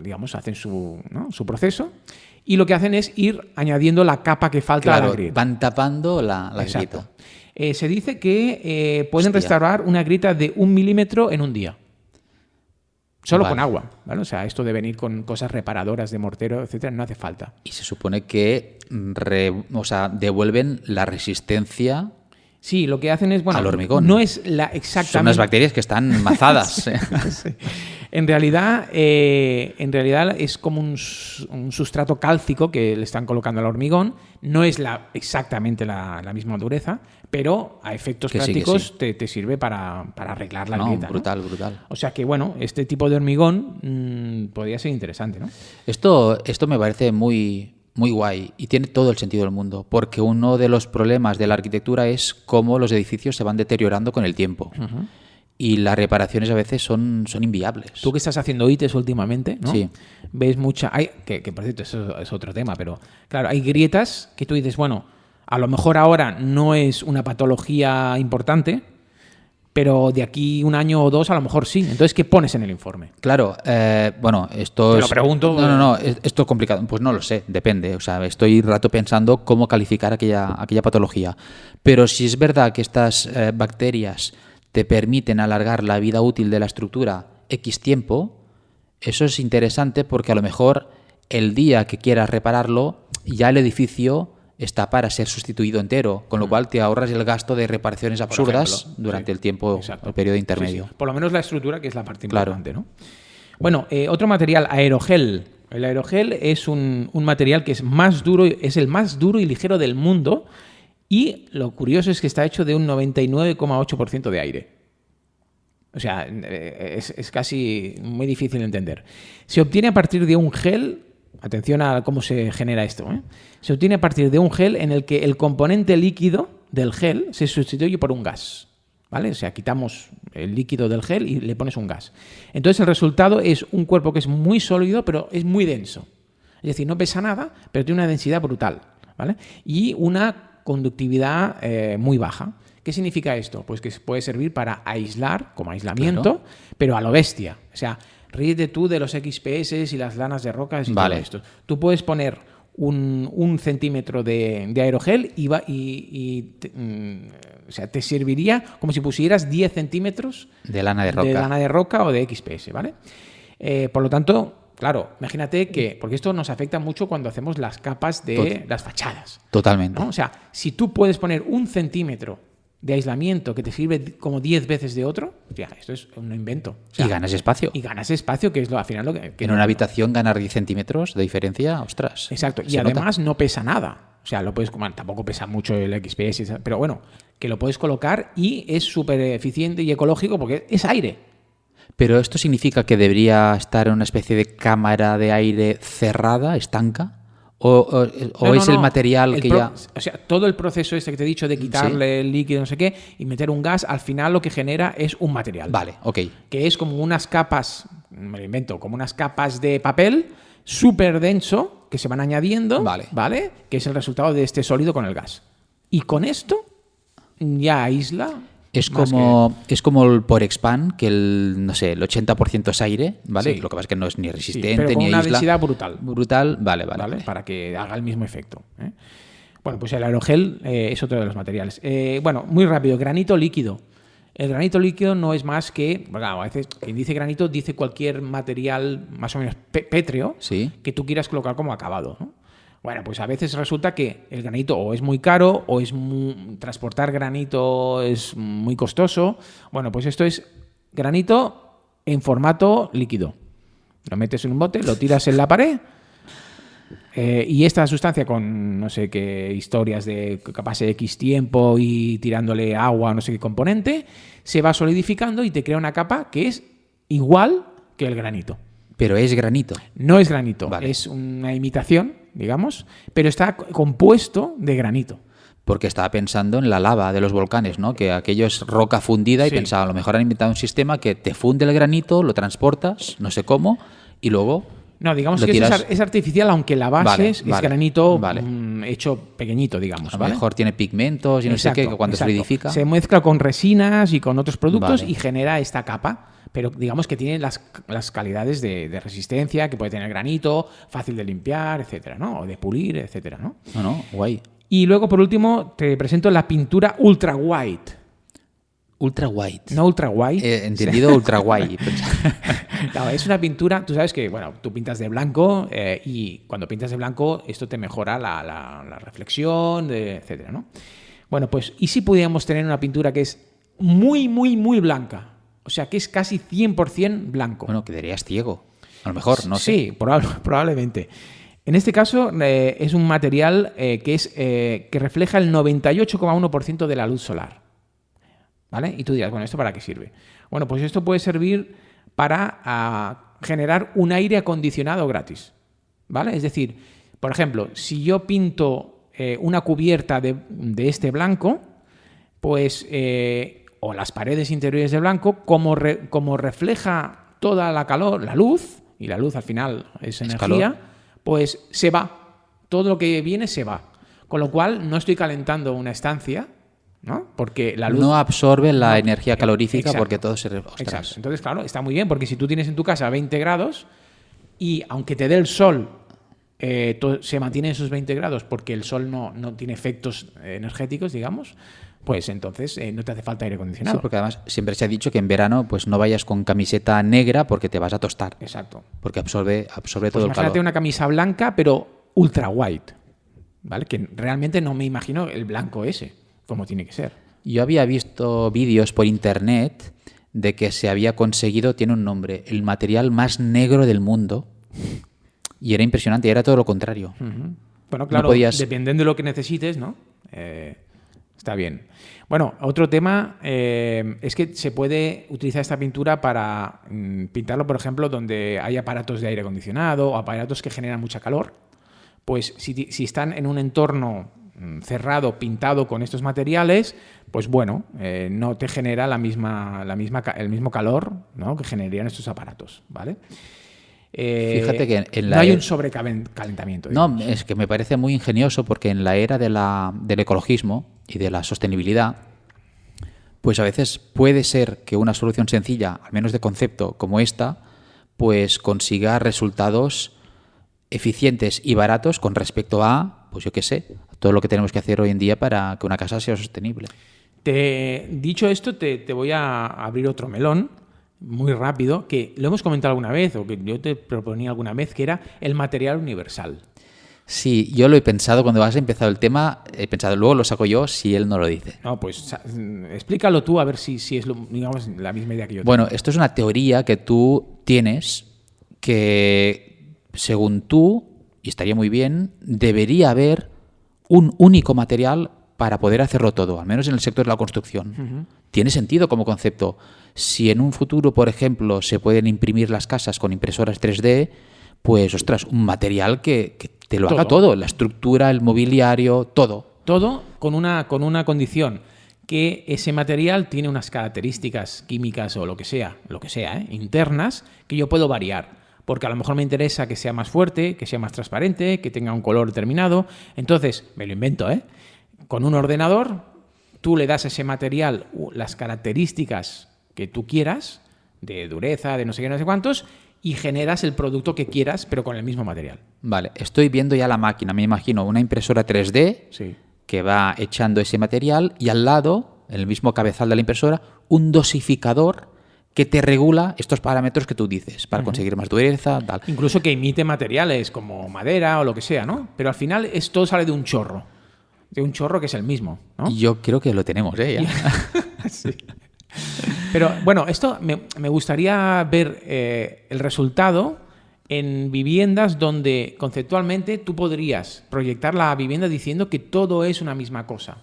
digamos hacen su proceso y lo que hacen es ir añadiendo la capa que falta a la grieta. Van tapando la grieta. Se dice que pueden restaurar una grieta de 1 milímetro en un día. Solo con agua, ¿vale? O sea, esto de venir con cosas reparadoras de mortero, etcétera, no hace falta. Y se supone que devuelven la resistencia. Sí, lo que hacen es, al hormigón. No es exactamente... Son unas bacterias que están mazadas. Sí. En realidad es como un sustrato cálcico que le están colocando al hormigón. No es exactamente la misma dureza, pero a efectos prácticos te sirve para arreglar la grieta. Brutal. O sea que, bueno, este tipo de hormigón podría ser interesante, ¿no? Esto me parece muy guay y tiene todo el sentido del mundo, porque uno de los problemas de la arquitectura es cómo los edificios se van deteriorando con el tiempo. Uh-huh. Y las reparaciones a veces son inviables. Tú que estás haciendo ITES últimamente, ¿no? Sí. Ves mucha... que por cierto, eso es otro tema, pero claro, hay grietas que tú dices, bueno, a lo mejor ahora no es una patología importante, pero de aquí 1 año o 2 a lo mejor sí. Entonces, ¿qué pones en el informe? Claro, esto Te lo pregunto. No, esto es complicado. Pues no lo sé, depende. O sea, estoy rato pensando cómo calificar aquella patología. Pero si es verdad que estas bacterias te permiten alargar la vida útil de la estructura X tiempo, eso es interesante porque a lo mejor el día que quieras repararlo, ya el edificio está para ser sustituido entero, con lo cual te ahorras el gasto de reparaciones absurdas durante el tiempo, el periodo intermedio. Sí. Por lo menos la estructura, que es la parte importante, ¿no? Bueno, otro material, aerogel. El aerogel es un material que es el más duro y ligero del mundo y lo curioso es que está hecho de un 99,8% de aire. O sea, es casi muy difícil de entender. Se obtiene a partir de un gel, atención a cómo se genera esto, ¿eh? Se obtiene a partir de un gel en el que el componente líquido del gel se sustituye por un gas, ¿vale? O sea, quitamos el líquido del gel y le pones un gas. Entonces el resultado es un cuerpo que es muy sólido, pero es muy denso. Es decir, no pesa nada, pero tiene una densidad brutal, ¿vale? Y una conductividad muy baja. ¿Qué significa esto? Pues que puede servir para aislar, como aislamiento, claro, pero a lo bestia. O sea, ríete tú de los XPS y las lanas de rocas y todo esto. Tú puedes poner un centímetro de aerogel o sea, te serviría como si pusieras 10 centímetros de lana de roca o de XPS, ¿vale? Por lo tanto, claro, imagínate que, porque esto nos afecta mucho cuando hacemos las capas de las fachadas. Totalmente. ¿No? O sea, si tú puedes poner un centímetro de aislamiento que te sirve como 10 veces de otro, ya, esto es un invento. O sea, y ganas espacio. Y ganas espacio, que es al final lo que en una habitación ganar 10 centímetros de diferencia, ostras. Exacto. Y además no pesa nada. O sea, lo puedes, bueno, tampoco pesa mucho el XPS, pero bueno, que lo puedes colocar y es súper eficiente y ecológico porque es aire. Pero esto significa que debería estar en una especie de cámara de aire cerrada, estanca. ¿O es el material que ya...? O sea, todo el proceso este que te he dicho de quitarle el líquido, no sé qué, y meter un gas, al final lo que genera es un material. Vale, ok. Que es como unas capas, me lo invento, como unas capas de papel súper denso que se van añadiendo, ¿vale? Que es el resultado de este sólido con el gas. Y con esto ya aísla... Es como el Porexpan, que el 80% es aire, ¿vale? Sí. Lo que pasa es que no es ni resistente, pero con ni una aísla. Densidad brutal. Brutal, vale. Para que haga el mismo efecto, ¿eh? Bueno, pues el aerogel es otro de los materiales. Bueno, muy rápido, granito líquido. El granito líquido no es más que, bueno, a veces quien dice granito dice cualquier material más o menos pétreo que tú quieras colocar como acabado, ¿no? Bueno, pues a veces resulta que el granito o es muy caro o transportar granito es muy costoso. Bueno, pues esto es granito en formato líquido. Lo metes en un bote, lo tiras en la pared y esta sustancia con no sé qué historias de que pase X tiempo y tirándole agua, no sé qué componente, se va solidificando y te crea una capa que es igual que el granito. Pero es granito. No es granito, es una imitación, digamos, pero está compuesto de granito. Porque estaba pensando en la lava de los volcanes, ¿no? Que aquello es roca fundida y pensaba, a lo mejor han inventado un sistema que te funde el granito, lo transportas, no sé cómo, y luego... No, digamos que es artificial, aunque la base es granito hecho pequeñito, digamos. A lo mejor tiene pigmentos y no sé qué, que cuando se solidifica... Se mezcla con resinas y con otros productos y genera esta capa. Pero digamos que tiene las calidades de resistencia que puede tener granito, fácil de limpiar, etcétera, ¿no? O de pulir, etcétera, ¿no? No, guay. Y luego, por último, te presento la pintura ultra white. Ultra white. No ultra white. Entendido ultra guay. No, es una pintura, tú sabes que, bueno, tú pintas de blanco y cuando pintas de blanco esto te mejora la reflexión, etcétera, ¿no? Bueno, pues, ¿y si pudiéramos tener una pintura que es muy, muy, muy blanca? O sea, que es casi 100% blanco. Bueno, quedarías ciego. A lo mejor, no sé. Sí, probablemente. En este caso, es un material que refleja el 98,1% de la luz solar. ¿Vale? Y tú dirás, bueno, ¿esto para qué sirve? Bueno, pues esto puede servir para generar un aire acondicionado gratis. ¿Vale? Es decir, por ejemplo, si yo pinto una cubierta de este blanco, pues... o las paredes interiores de blanco, como refleja toda la luz, y la luz al final es energía, pues se va. Todo lo que viene se va. Con lo cual no estoy calentando una estancia, ¿no? Porque la luz... No absorbe la energía calorífica porque todo se... Exacto. Entonces, claro, está muy bien, porque si tú tienes en tu casa 20 grados y aunque te dé el sol, se mantiene esos 20 grados porque el sol no tiene efectos energéticos, digamos... pues entonces no te hace falta aire acondicionado. Sí, porque además siempre se ha dicho que en verano pues no vayas con camiseta negra porque te vas a tostar. Exacto. Porque absorbe todo el calor. Imagínate una camisa blanca, pero ultra white, ¿vale? Que realmente no me imagino el blanco ese, como tiene que ser. Yo había visto vídeos por internet de que se había conseguido, tiene un nombre, el material más negro del mundo. Y era impresionante, era todo lo contrario. Uh-huh. Bueno, claro, dependiendo de lo que necesites, ¿no? Está bien. Bueno, otro tema es que se puede utilizar esta pintura para pintarlo, por ejemplo, donde hay aparatos de aire acondicionado o aparatos que generan mucha calor. Pues si están en un entorno cerrado, pintado con estos materiales, pues bueno, no te genera el mismo calor, ¿no?, que generarían estos aparatos, ¿vale? Fíjate que no hay un sobrecalentamiento. No, es que me parece muy ingenioso porque en la era del ecologismo y de la sostenibilidad, pues a veces puede ser que una solución sencilla, al menos de concepto, como esta, pues consiga resultados eficientes y baratos con respecto a, pues yo qué sé, todo lo que tenemos que hacer hoy en día para que una casa sea sostenible. Dicho esto, te voy a abrir otro melón muy rápido, que lo hemos comentado alguna vez, o que yo te proponía alguna vez, que era el material universal. Sí, yo lo he pensado cuando has empezado el tema, he pensado, luego lo saco yo si él no lo dice. No, pues explícalo tú a ver si es digamos, la misma idea que yo tengo. Bueno, esto es una teoría que tú tienes que, según tú, y estaría muy bien, debería haber un único material para poder hacerlo todo, al menos en el sector de la construcción. Uh-huh. Tiene sentido como concepto. Si en un futuro, por ejemplo, se pueden imprimir las casas con impresoras 3D, pues, ostras, un material que te lo haga todo, la estructura, el mobiliario, todo. Todo con una condición, que ese material tiene unas características químicas o lo que sea, internas, que yo puedo variar. Porque a lo mejor me interesa que sea más fuerte, que sea más transparente, que tenga un color determinado. Entonces, me lo invento, con un ordenador, tú le das a ese material las características que tú quieras, de dureza, de no sé qué, no sé cuántos, y generas el producto que quieras, pero con el mismo material. Vale, estoy viendo ya la máquina. Me imagino una impresora 3D sí, que va echando ese material y al lado, en el mismo cabezal de la impresora, un dosificador que te regula estos parámetros que tú dices para conseguir más dureza, tal. Incluso que imite materiales como madera o lo que sea, ¿no? Pero al final todo sale de un chorro. De un chorro que es el mismo, ¿no? Yo creo que lo tenemos, ya. Sí. Pero bueno, esto me gustaría ver el resultado en viviendas donde conceptualmente tú podrías proyectar la vivienda diciendo que todo es una misma cosa.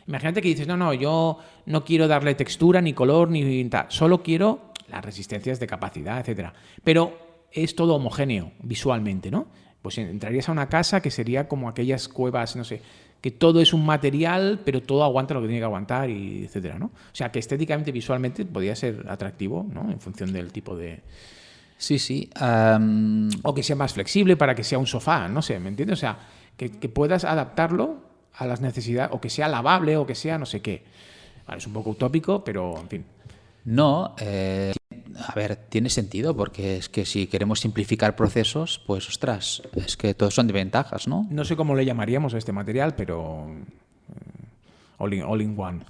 Imagínate que dices, no, yo no quiero darle textura, ni color, ni tal. Solo quiero las resistencias de capacidad, etcétera. Pero es todo homogéneo visualmente, ¿no? Pues entrarías a una casa que sería como aquellas cuevas, no sé, que todo es un material, pero todo aguanta lo que tiene que aguantar, y etcétera, ¿no? O sea, que estéticamente, visualmente, podría ser atractivo, ¿no? En función del tipo de... Sí. O que sea más flexible para que sea un sofá, no sé, ¿me entiendes? O sea, que puedas adaptarlo a las necesidades, o que sea lavable, o que sea no sé qué. Vale, es un poco utópico, pero en fin. No, a ver, tiene sentido, porque es que si queremos simplificar procesos, pues ostras, es que todos son de ventajas, ¿no? No sé cómo le llamaríamos a este material, pero all in one.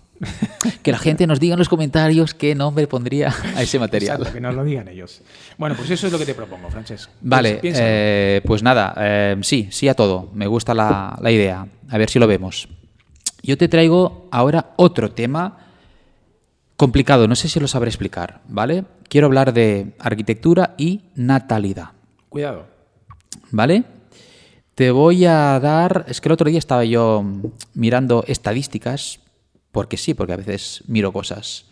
Que la gente nos diga en los comentarios qué nombre pondría a ese material. Exacto, que nos lo digan ellos. Bueno, pues eso es lo que te propongo, Francesc. Vale, pues nada, sí a todo. Me gusta la idea. A ver si lo vemos. Yo te traigo ahora otro tema complicado, no sé si lo sabré explicar, ¿vale? Quiero hablar de arquitectura y natalidad. Cuidado. ¿Vale? Te voy a dar... Es que el otro día estaba yo mirando estadísticas, porque sí, porque a veces miro cosas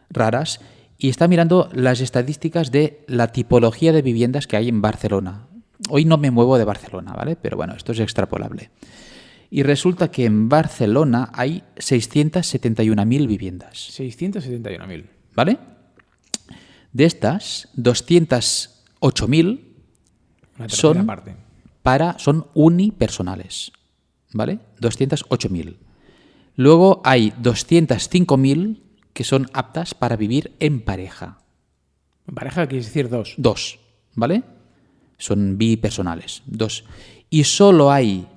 raras, y está mirando las estadísticas de la tipología de viviendas que hay en Barcelona. Hoy no me muevo de Barcelona, ¿vale? Pero bueno, esto es extrapolable. Y resulta que en Barcelona hay 671.000 viviendas. 671.000. ¿Vale? De estas, 208.000 son unipersonales. ¿Vale? 208.000. Luego hay 205.000 que son aptas para vivir en pareja. ¿En pareja quieres decir dos? Dos, ¿vale? Son bipersonales, dos. Y solo hay...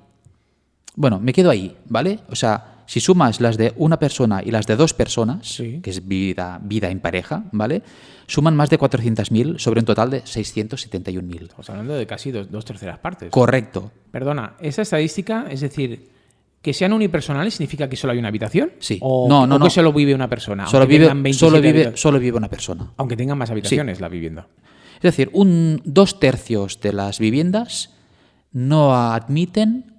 Bueno, me quedo ahí, ¿vale? O sea, si sumas las de una persona y las de dos personas, sí, que es vida en pareja, ¿vale? Suman más de 400.000 sobre un total de 671.000. Estamos hablando de casi dos terceras partes. Correcto. Perdona, esa estadística, es decir, que sean unipersonales, ¿significa que solo hay una habitación? Sí. No. Que solo vive una persona. Solo vive una persona. Aunque tengan más habitaciones, sí, la vivienda. Es decir, 2/3 de las viviendas no admiten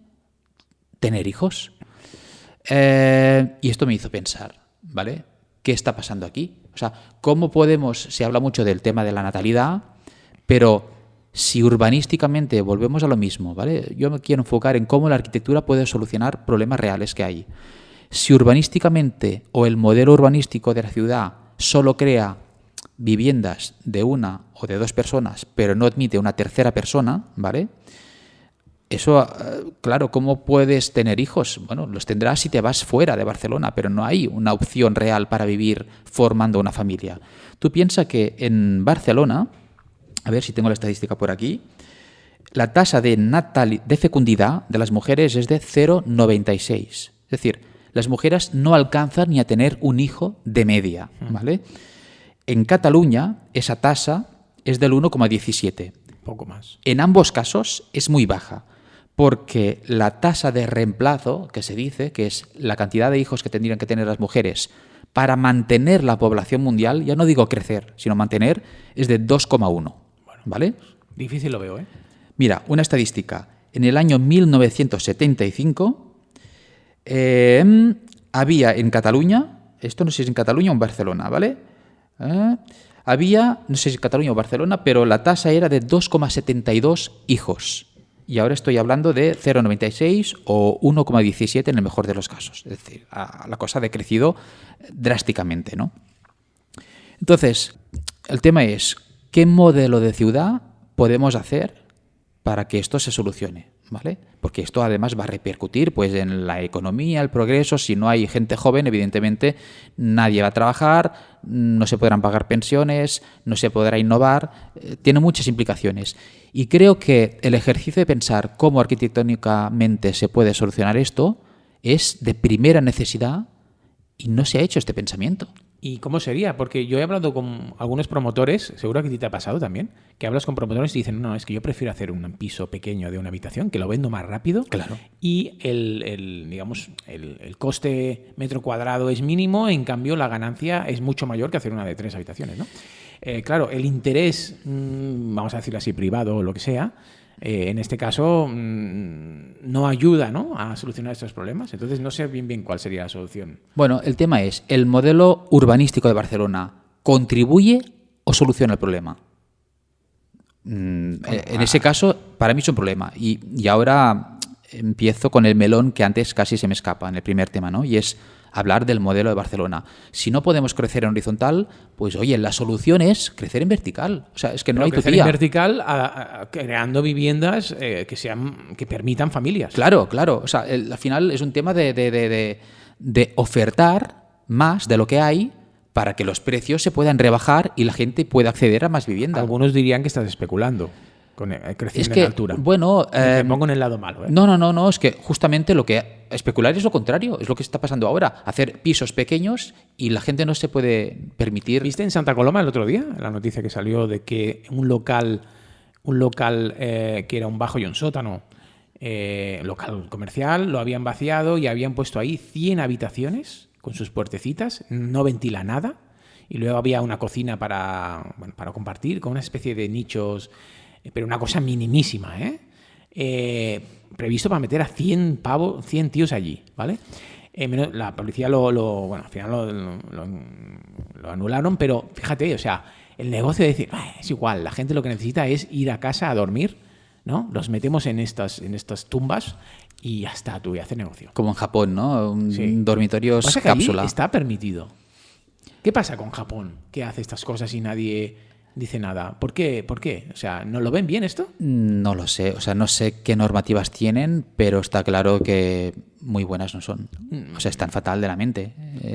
tener hijos. Y esto me hizo pensar, ¿vale? ¿Qué está pasando aquí? O sea, ¿cómo podemos, se habla mucho del tema de la natalidad, pero si urbanísticamente volvemos a lo mismo, ¿vale? Yo me quiero enfocar en cómo la arquitectura puede solucionar problemas reales que hay. Si urbanísticamente o el modelo urbanístico de la ciudad solo crea viviendas de una o de dos personas, pero no admite una tercera persona, ¿vale? Eso, claro, ¿cómo puedes tener hijos? Bueno, los tendrás si te vas fuera de Barcelona, pero no hay una opción real para vivir formando una familia. Tú piensas que en Barcelona, a ver si tengo la estadística por aquí, la tasa de fecundidad de las mujeres es de 0,96. Es decir, las mujeres no alcanzan ni a tener un hijo de media, ¿vale? En Cataluña esa tasa es del 1,17. Poco más. En ambos casos es muy baja, porque la tasa de reemplazo, que se dice, que es la cantidad de hijos que tendrían que tener las mujeres para mantener la población mundial, ya no digo crecer, sino mantener, es de 2,1. ¿Vale? Difícil lo veo, ¿eh? Mira, una estadística. En el año 1975 había en Cataluña, esto no sé si es en Cataluña o en Barcelona, ¿vale? Había, no sé si en Cataluña o Barcelona, pero la tasa era de 2,72 hijos. Y ahora estoy hablando de 0,96 o 1,17 en el mejor de los casos. Es decir, la cosa ha decrecido drásticamente, ¿no? Entonces, el tema es, ¿qué modelo de ciudad podemos hacer para que esto se solucione? ¿Vale? Porque esto además va a repercutir pues, en la economía, el progreso. Si no hay gente joven, evidentemente nadie va a trabajar, no se podrán pagar pensiones, no se podrá innovar. Tiene muchas implicaciones. Y creo que el ejercicio de pensar cómo arquitectónicamente se puede solucionar esto es de primera necesidad y no se ha hecho este pensamiento. ¿Y cómo sería? Porque yo he hablado con algunos promotores, seguro que a ti te ha pasado también, que hablas con promotores y dicen, no, es que yo prefiero hacer un piso pequeño de una habitación, que lo vendo más rápido. Claro. Y digamos, el coste metro cuadrado es mínimo, en cambio la ganancia es mucho mayor que hacer una de 3 habitaciones, ¿no? Claro, el interés, vamos a decirlo así, privado o lo que sea, en este caso no ayuda, ¿no?, a solucionar estos problemas. Entonces no sé bien cuál sería la solución. Bueno, el tema es, ¿el modelo urbanístico de Barcelona contribuye o soluciona el problema? En ese caso, para mí es un problema. Y ahora empiezo con el melón que antes casi se me escapa en el primer tema, ¿no? Y es hablar del modelo de Barcelona. Si no podemos crecer en horizontal, pues oye, la solución es crecer en vertical. O sea, es que no hay crecer tutía. en vertical creando viviendas que permitan familias. Claro. O sea, al final es un tema de ofertar más de lo que hay para que los precios se puedan rebajar y la gente pueda acceder a más vivienda. Algunos dirían que estás especulando con creciendo en altura. Bueno, me pongo en el lado malo, ¿eh? No, es que justamente lo que especular es lo contrario, es lo que está pasando ahora, hacer pisos pequeños y la gente no se puede permitir. ¿Viste en Santa Coloma el otro día la noticia que salió de que un local que era un bajo y un sótano, local comercial, lo habían vaciado y habían puesto ahí 100 habitaciones con sus puertecitas, no ventila nada, y luego había una cocina para compartir con una especie de nichos, pero una cosa minimísima, previsto para meter a 100 tíos allí, ¿vale? La policía al final lo anularon, pero fíjate, o sea, el negocio de decir, es igual, la gente lo que necesita es ir a casa a dormir, ¿no? Los metemos en estas tumbas y ya está, tú, y hace negocio. Como en Japón, ¿no? Dormitorios pasa que cápsula. Allí está permitido. ¿Qué pasa con Japón? ¿Qué hace estas cosas y nadie dice nada? ¿Por qué? O sea, ¿no lo ven bien esto? No lo sé. O sea, no sé qué normativas tienen, pero está claro que muy buenas no son. O sea, están fatal de la mente.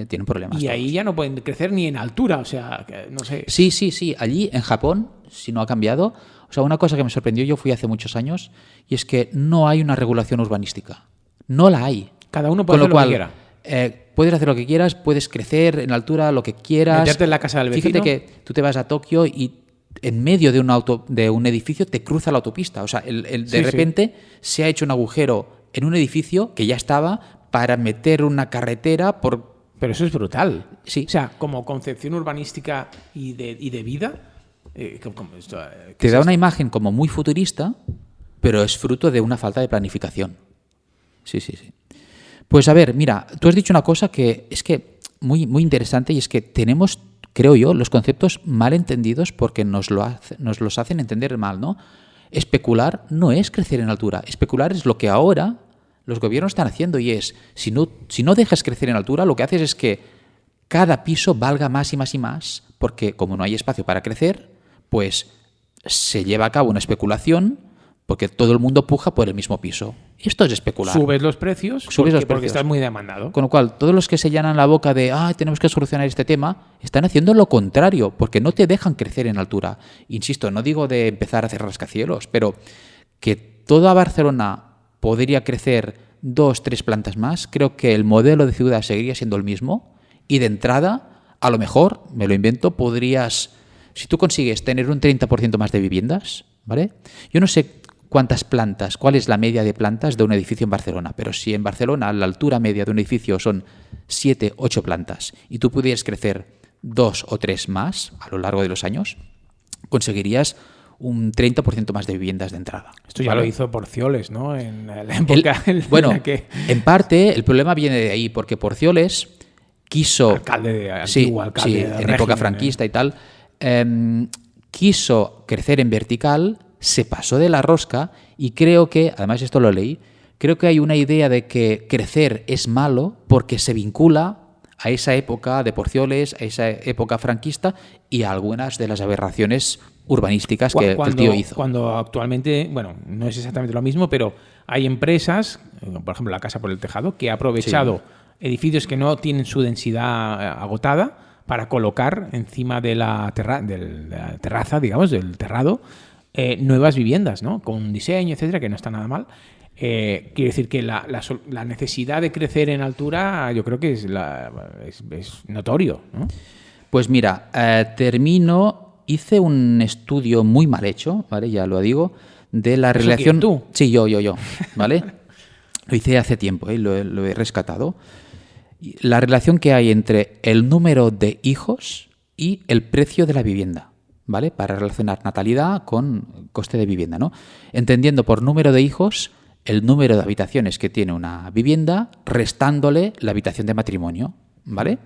Tienen problemas. Y todos. ahí ya no pueden crecer ni en altura. O sea, no sé. Sí. Allí, en Japón, si no ha cambiado. O sea, una cosa que me sorprendió, yo fui hace muchos años, y es que no hay una regulación urbanística. No la hay. Cada uno puede hacer lo que quiera. Puedes hacer lo que quieras, puedes crecer en altura, lo que quieras. Meterte en la casa del vecino. Fíjate que tú te vas a Tokio y en medio de un edificio te cruza la autopista. O sea, de repente se ha hecho un agujero en un edificio que ya estaba para meter una carretera por... Pero eso es brutal. Sí. O sea, como concepción urbanística y de vida... te da una imagen como muy futurista, pero es fruto de una falta de planificación. Sí. Pues a ver, mira, tú has dicho una cosa que es que muy, muy interesante, y es que tenemos, creo yo, los conceptos mal entendidos porque nos los hacen entender mal, ¿no? Especular no es crecer en altura. Especular es lo que ahora los gobiernos están haciendo, y es, si no dejas crecer en altura, lo que haces es que cada piso valga más y más y más, porque como no hay espacio para crecer, pues se lleva a cabo una especulación porque todo el mundo puja por el mismo piso. Esto es especular. Subes los precios porque estás muy demandado. Con lo cual, todos los que se llenan la boca de tenemos que solucionar este tema, están haciendo lo contrario, porque no te dejan crecer en altura. Insisto, no digo de empezar a hacer rascacielos, pero que toda Barcelona podría crecer 2, 3 plantas más, creo que el modelo de ciudad seguiría siendo el mismo, y de entrada, a lo mejor, me lo invento, podrías, si tú consigues tener un 30% más de viviendas, ¿vale? Yo no sé cuántas plantas, cuál es la media de plantas de un edificio en Barcelona, pero si en Barcelona la altura media de un edificio son 7, 8 plantas y tú pudieras crecer 2 o 3 más a lo largo de los años, conseguirías un 30% más de viviendas de entrada. Esto ya lo hizo Porcioles, ¿no? En la época bueno, en la que... en parte el problema viene de ahí, porque Porcioles quiso... Antiguo alcalde en época franquista y tal, quiso crecer en vertical, se pasó de la rosca, y creo que, además esto lo leí, creo que hay una idea de que crecer es malo porque se vincula a esa época de Porcioles, a esa época franquista y a algunas de las aberraciones urbanísticas que el tío hizo. Cuando actualmente, bueno, no es exactamente lo mismo, pero hay empresas, por ejemplo la Casa por el Tejado, que ha aprovechado edificios que no tienen su densidad agotada para colocar encima de la terraza, digamos, del terrado, nuevas viviendas, ¿no? Con un diseño, etcétera, que no está nada mal. Quiero decir que la necesidad de crecer en altura, yo creo que es notorio, ¿no? Pues mira, hice un estudio muy mal hecho, ¿vale? Ya lo digo, de la relación... ¿Tú? Sí, yo, ¿vale? Lo hice hace tiempo, lo he rescatado. La relación que hay entre el número de hijos y el precio de la vivienda, ¿vale? Para relacionar natalidad con coste de vivienda, ¿no? Entendiendo por número de hijos el número de habitaciones que tiene una vivienda, restándole la habitación de matrimonio, ¿vale?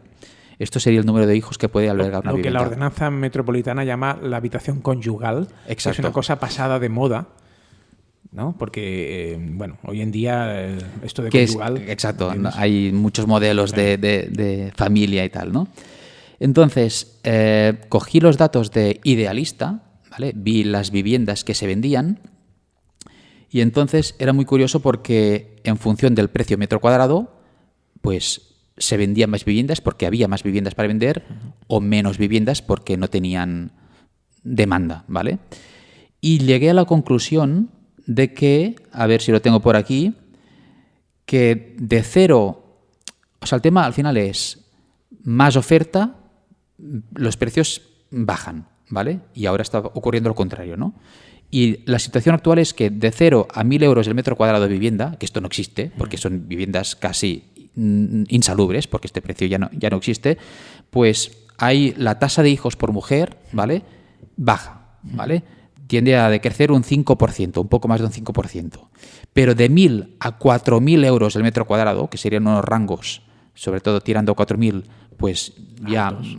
Esto sería el número de hijos que puede albergar una vivienda. Lo que la ordenanza metropolitana llama la habitación conyugal. Exacto. Es una cosa pasada de moda, ¿no? Porque, bueno, hoy en día esto de conyugal... Exacto, hay muchos modelos de familia y tal, ¿no? Entonces, cogí los datos de Idealista, ¿vale? Vi las viviendas que se vendían, y entonces era muy curioso porque en función del precio metro cuadrado, pues se vendían más viviendas porque había más viviendas para vender, o menos viviendas porque no tenían demanda, ¿vale? Y llegué a la conclusión de que, a ver si lo tengo por aquí, que de cero, o sea, el tema al final es más oferta, los precios bajan, ¿vale? Y ahora está ocurriendo lo contrario, ¿no? Y la situación actual es que de 0 a 1.000 euros el metro cuadrado de vivienda, que esto no existe, porque son viviendas casi insalubres, porque este precio ya no existe, pues hay la tasa de hijos por mujer, ¿vale? Baja, ¿vale? Tiende a decrecer un 5%, un poco más de un 5%. Pero de 1.000 a 4.000 euros el metro cuadrado, que serían unos rangos, sobre todo tirando a 4.000, pues ya... Altos.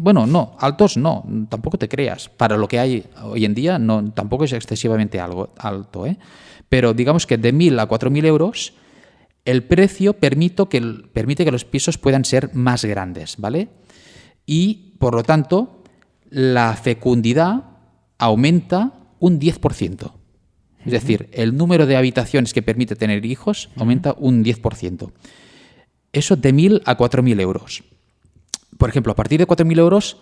Bueno, no, altos no, tampoco te creas. Para lo que hay hoy en día tampoco es excesivamente alto, ¿eh? Pero digamos que de 1.000 a 4.000 euros el precio permite que los pisos puedan ser más grandes, ¿vale? Y, por lo tanto, la fecundidad aumenta un 10%. Es decir, el número de habitaciones que permite tener hijos aumenta un 10%. Eso de 1.000 a 4.000 euros. Por ejemplo, a partir de 4.000 euros,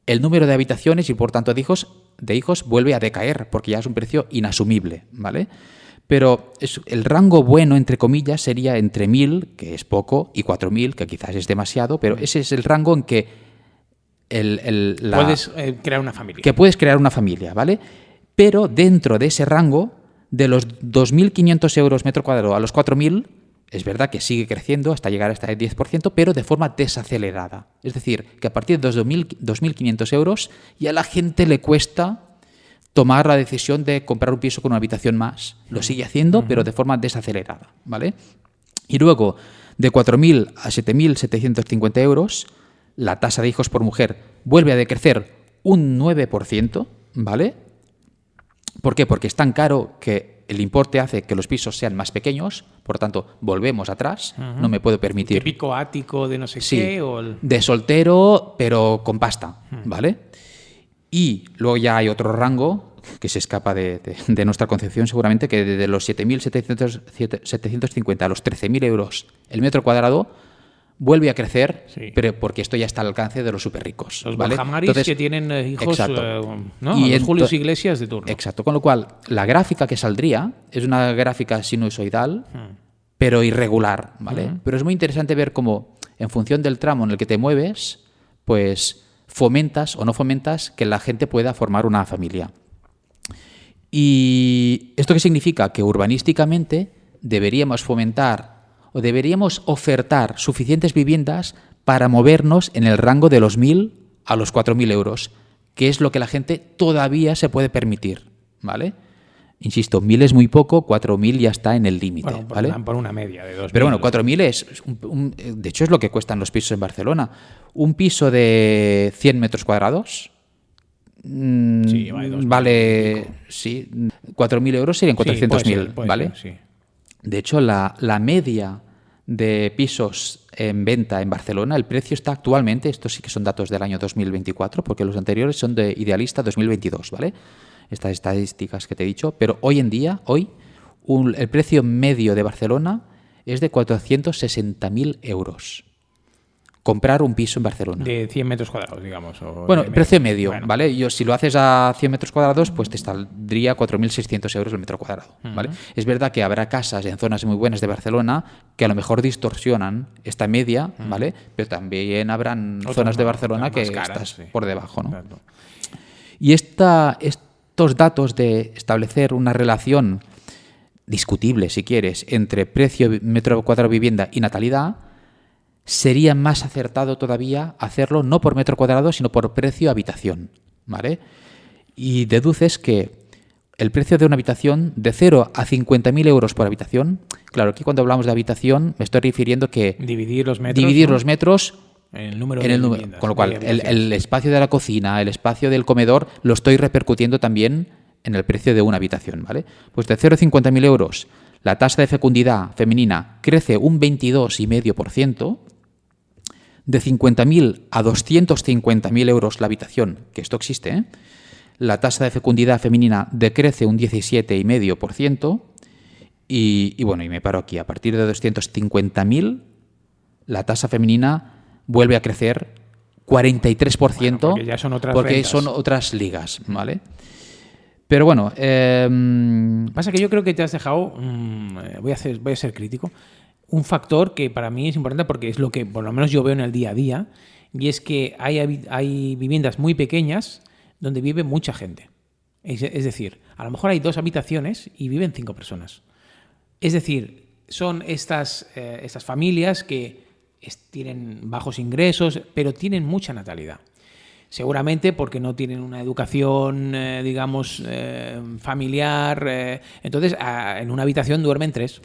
el número de habitaciones y, por tanto, de hijos vuelve a decaer, porque ya es un precio inasumible, ¿vale? Pero el rango bueno, entre comillas, sería entre 1.000, que es poco, y 4.000, que quizás es demasiado, pero ese es el rango en que puedes crear una familia. Que puedes crear una familia, ¿vale? Pero dentro de ese rango, de los 2.500 euros metro cuadrado a los 4.000, es verdad que sigue creciendo hasta llegar hasta el 10%, pero de forma desacelerada. Es decir, que a partir de los 2.500 euros ya a la gente le cuesta tomar la decisión de comprar un piso con una habitación más. Lo sigue haciendo, pero de forma desacelerada, ¿vale? Y luego, de 4.000 a 7.750 euros, la tasa de hijos por mujer vuelve a decrecer un 9%, ¿vale? ¿Por qué? Porque es tan caro que el importe hace que los pisos sean más pequeños, por lo tanto, volvemos atrás, no me puedo permitir. Típico ático de no sé Sí, qué. O de soltero, pero con pasta, ¿vale? Y luego ya hay otro rango que se escapa de nuestra concepción seguramente, que desde los 7.750 a los 13.000 euros el metro cuadrado vuelve a crecer, Sí. pero porque esto ya está al alcance de los súper ricos. los ¿vale? Borjamaris Entonces, que tienen hijos, exacto. ¿no? Y A los Julios ento- Iglesias de turno. Exacto, con lo cual la gráfica que saldría es una gráfica sinusoidal, pero irregular, ¿vale? Pero es muy interesante ver cómo, en función del tramo en el que te mueves, pues fomentas o no fomentas que la gente pueda formar una familia. ¿Y esto qué significa? Que urbanísticamente deberíamos fomentar o deberíamos ofertar suficientes viviendas para movernos en el rango de los 1.000 a los 4.000 euros, que es lo que la gente todavía se puede permitir, ¿vale? Insisto, 1.000 es muy poco, 4.000 ya está en el límite, Bueno, ¿vale? por una media de 2.000. Pero bueno, 4.000 es, de hecho es lo que cuestan los pisos en Barcelona. Un piso de 100 metros cuadrados Sí, vale 2.000 y vale, pico. sí, 4.000 euros serían Sí, 400.000, puede ¿vale? ser, sí. De hecho, la media de pisos en venta en Barcelona, el precio está actualmente, estos sí que son datos del año 2024, porque los anteriores son de Idealista 2022, ¿vale? Estas estadísticas que te he dicho, pero hoy en día, el precio medio de Barcelona es de 460.000 euros. Comprar un piso en Barcelona. De 100 metros cuadrados, digamos. O Bueno, de precio medio, Bueno. ¿vale? Si lo haces a 100 metros cuadrados, pues te saldría 4.600 euros el metro cuadrado, ¿vale? Es verdad que habrá casas en zonas muy buenas de Barcelona que a lo mejor distorsionan esta media, ¿vale? Pero también habrán Otras zonas de más- Barcelona más que caras, estás sí. por debajo, ¿no? Exacto. Y estos datos de establecer una relación discutible, si quieres, entre precio metro cuadrado vivienda y natalidad, sería más acertado todavía hacerlo no por metro cuadrado, sino por precio habitación, ¿vale? Y deduces que el precio de una habitación de 0 a 50.000 euros por habitación, claro, aquí cuando hablamos de habitación me estoy refiriendo que Dividir los metros. dividir ¿no? los metros En el número en de el número, viviendas, con lo cual de el habitaciones. espacio de la cocina, el espacio del comedor, lo estoy repercutiendo también en el precio de una habitación, ¿vale? Pues de 0 a 50.000 euros, la tasa de fecundidad femenina crece un 22,5%, de 50.000 a 250.000 euros la habitación, que esto existe, ¿eh? La tasa de fecundidad femenina decrece un 17,5%, y bueno, y me paro aquí, a partir de 250.000 la tasa femenina vuelve a crecer 43%, Bueno, porque ya son otras porque rentas. son otras ligas, ¿vale? Pero bueno, Pasa que yo creo que te has dejado, voy a ser crítico, un factor que para mí es importante porque es lo que por lo menos yo veo en el día a día, y es que hay viviendas muy pequeñas donde vive mucha gente. Es decir, a lo mejor hay 2 habitaciones y viven 5 personas. Es decir, son estas familias que tienen bajos ingresos, pero tienen mucha natalidad. Seguramente porque no tienen una educación, digamos, familiar. Entonces, en una habitación duermen 3.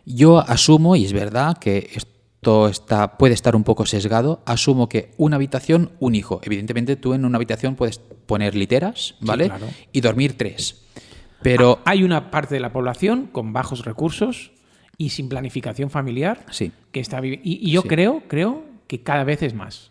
yo asumo, y es verdad que esto puede estar un poco sesgado, asumo que una habitación, un hijo. Evidentemente tú en una habitación puedes poner literas, ¿vale? claro. Y dormir 3. Pero Hay una parte de la población con bajos recursos y sin planificación familiar sí, que está viviendo. Y yo Sí. creo que cada vez es más.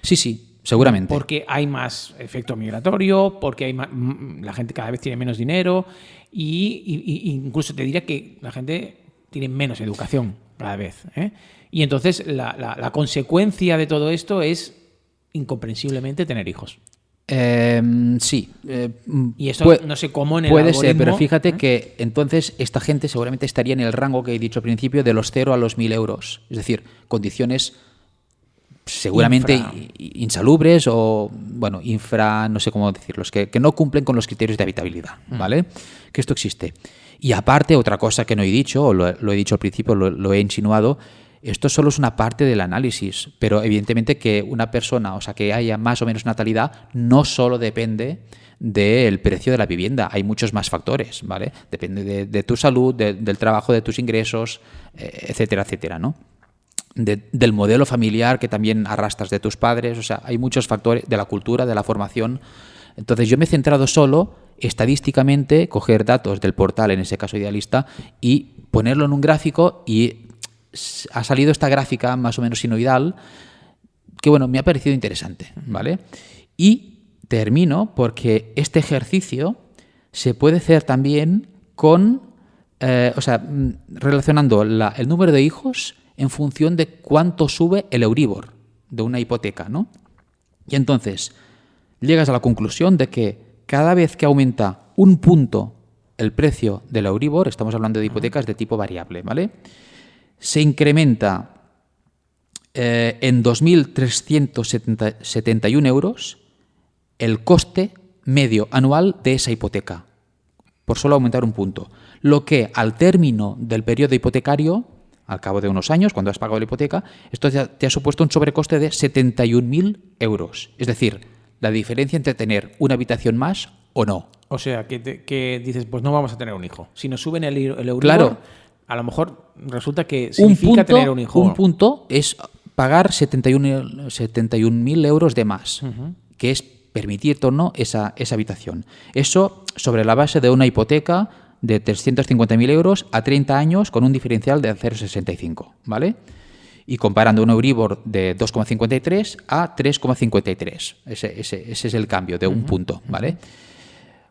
sí, seguramente. Porque hay más efecto migratorio, porque la gente cada vez tiene menos dinero y incluso te diría que la gente tiene menos educación cada vez, ¿eh? Y entonces la consecuencia de todo esto es incomprensiblemente tener hijos. Sí. Y eso no sé cómo en el puede ser, pero algoritmo, fíjate ¿eh? que entonces esta gente seguramente estaría en el rango que he dicho al principio de los 0 a los 1.000 euros. Es decir, condiciones seguramente insalubres o, bueno, no sé cómo decirlos, que no cumplen con los criterios de habitabilidad, ¿vale? Que esto existe. Y aparte, otra cosa que no he dicho, o lo he dicho al principio, lo he insinuado, Esto solo es una parte del análisis, pero evidentemente que una persona, o sea, que haya más o menos natalidad, no solo depende del precio de la vivienda, hay muchos más factores, ¿vale? Depende de tu salud, del trabajo, de tus ingresos, etcétera, etcétera, ¿no? Del modelo familiar que también arrastras de tus padres, o sea, hay muchos factores, de la cultura, de la formación. Entonces yo me he centrado solo estadísticamente, coger datos del portal, en ese caso Idealista, y ponerlo en un gráfico, y ha salido esta gráfica más o menos sinoidal que, bueno, me ha parecido interesante, ¿vale? Y termino porque este ejercicio se puede hacer también con, relacionando el número de hijos en función de cuánto sube el Euribor de una hipoteca, ¿no? Y entonces llegas a la conclusión de que cada vez que aumenta un punto el precio del Euribor, estamos hablando de hipotecas de tipo variable, ¿vale? Se incrementa en 2.371 euros el coste medio anual de esa hipoteca, por solo aumentar un punto. Lo que al término del periodo hipotecario, al cabo de unos años, cuando has pagado la hipoteca, esto te ha supuesto un sobrecoste de 71.000 euros. Es decir, la diferencia entre tener una habitación más o no. O sea, que dices, pues no vamos a tener un hijo. Si nos suben el Euribor, claro, a lo mejor resulta que significa tener un hijo. Un punto es pagar 71.000 euros de más, que es permitir o no esa habitación. Eso sobre la base de una hipoteca de 350.000 euros a 30 años con un diferencial de 0,65, ¿vale? Y comparando un Euribor de 2,53 a 3,53. Ese es el cambio de un punto, ¿vale?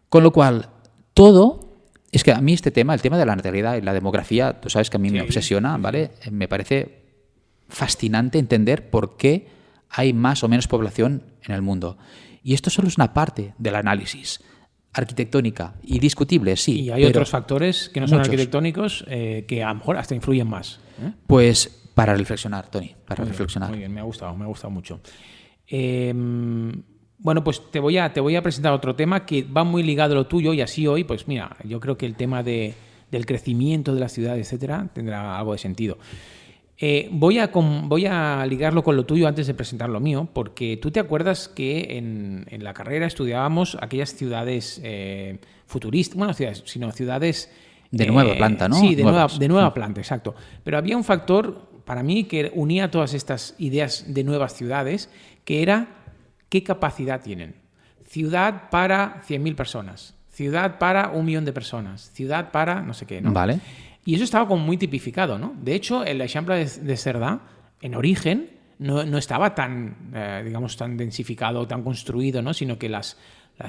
Con lo cual, todo... Es que a mí este tema, el tema de la natalidad y la demografía, tú sabes que a mí me obsesiona, ¿vale? Me parece fascinante entender por qué hay más o menos población en el mundo. Y esto solo es una parte del análisis. Arquitectónica y discutible, sí. Y hay otros factores que no son arquitectónicos que a lo mejor hasta influyen más. Pues para reflexionar, Tony, para reflexionar. Muy bien, me ha gustado mucho. Bueno, pues te voy a presentar otro tema que va muy ligado a lo tuyo, y así hoy, pues mira, yo creo que el tema del crecimiento de la ciudad, etcétera, tendrá algo de sentido. Voy a ligarlo con lo tuyo antes de presentar lo mío, porque tú te acuerdas que en la carrera estudiábamos aquellas ciudades futuristas, bueno, ciudades de nueva planta, ¿no? Sí, de nueva planta, exacto. Pero había un factor para mí que unía todas estas ideas de nuevas ciudades, que era qué capacidad tienen. Ciudad para 100.000 personas, ciudad para 1 millón de personas, ciudad para no sé qué, ¿no? Vale. Y eso estaba como muy tipificado, ¿no? De hecho, el Eixample de Cerdà, en origen, no estaba tan, digamos, tan densificado, tan construido, ¿no? Sino que las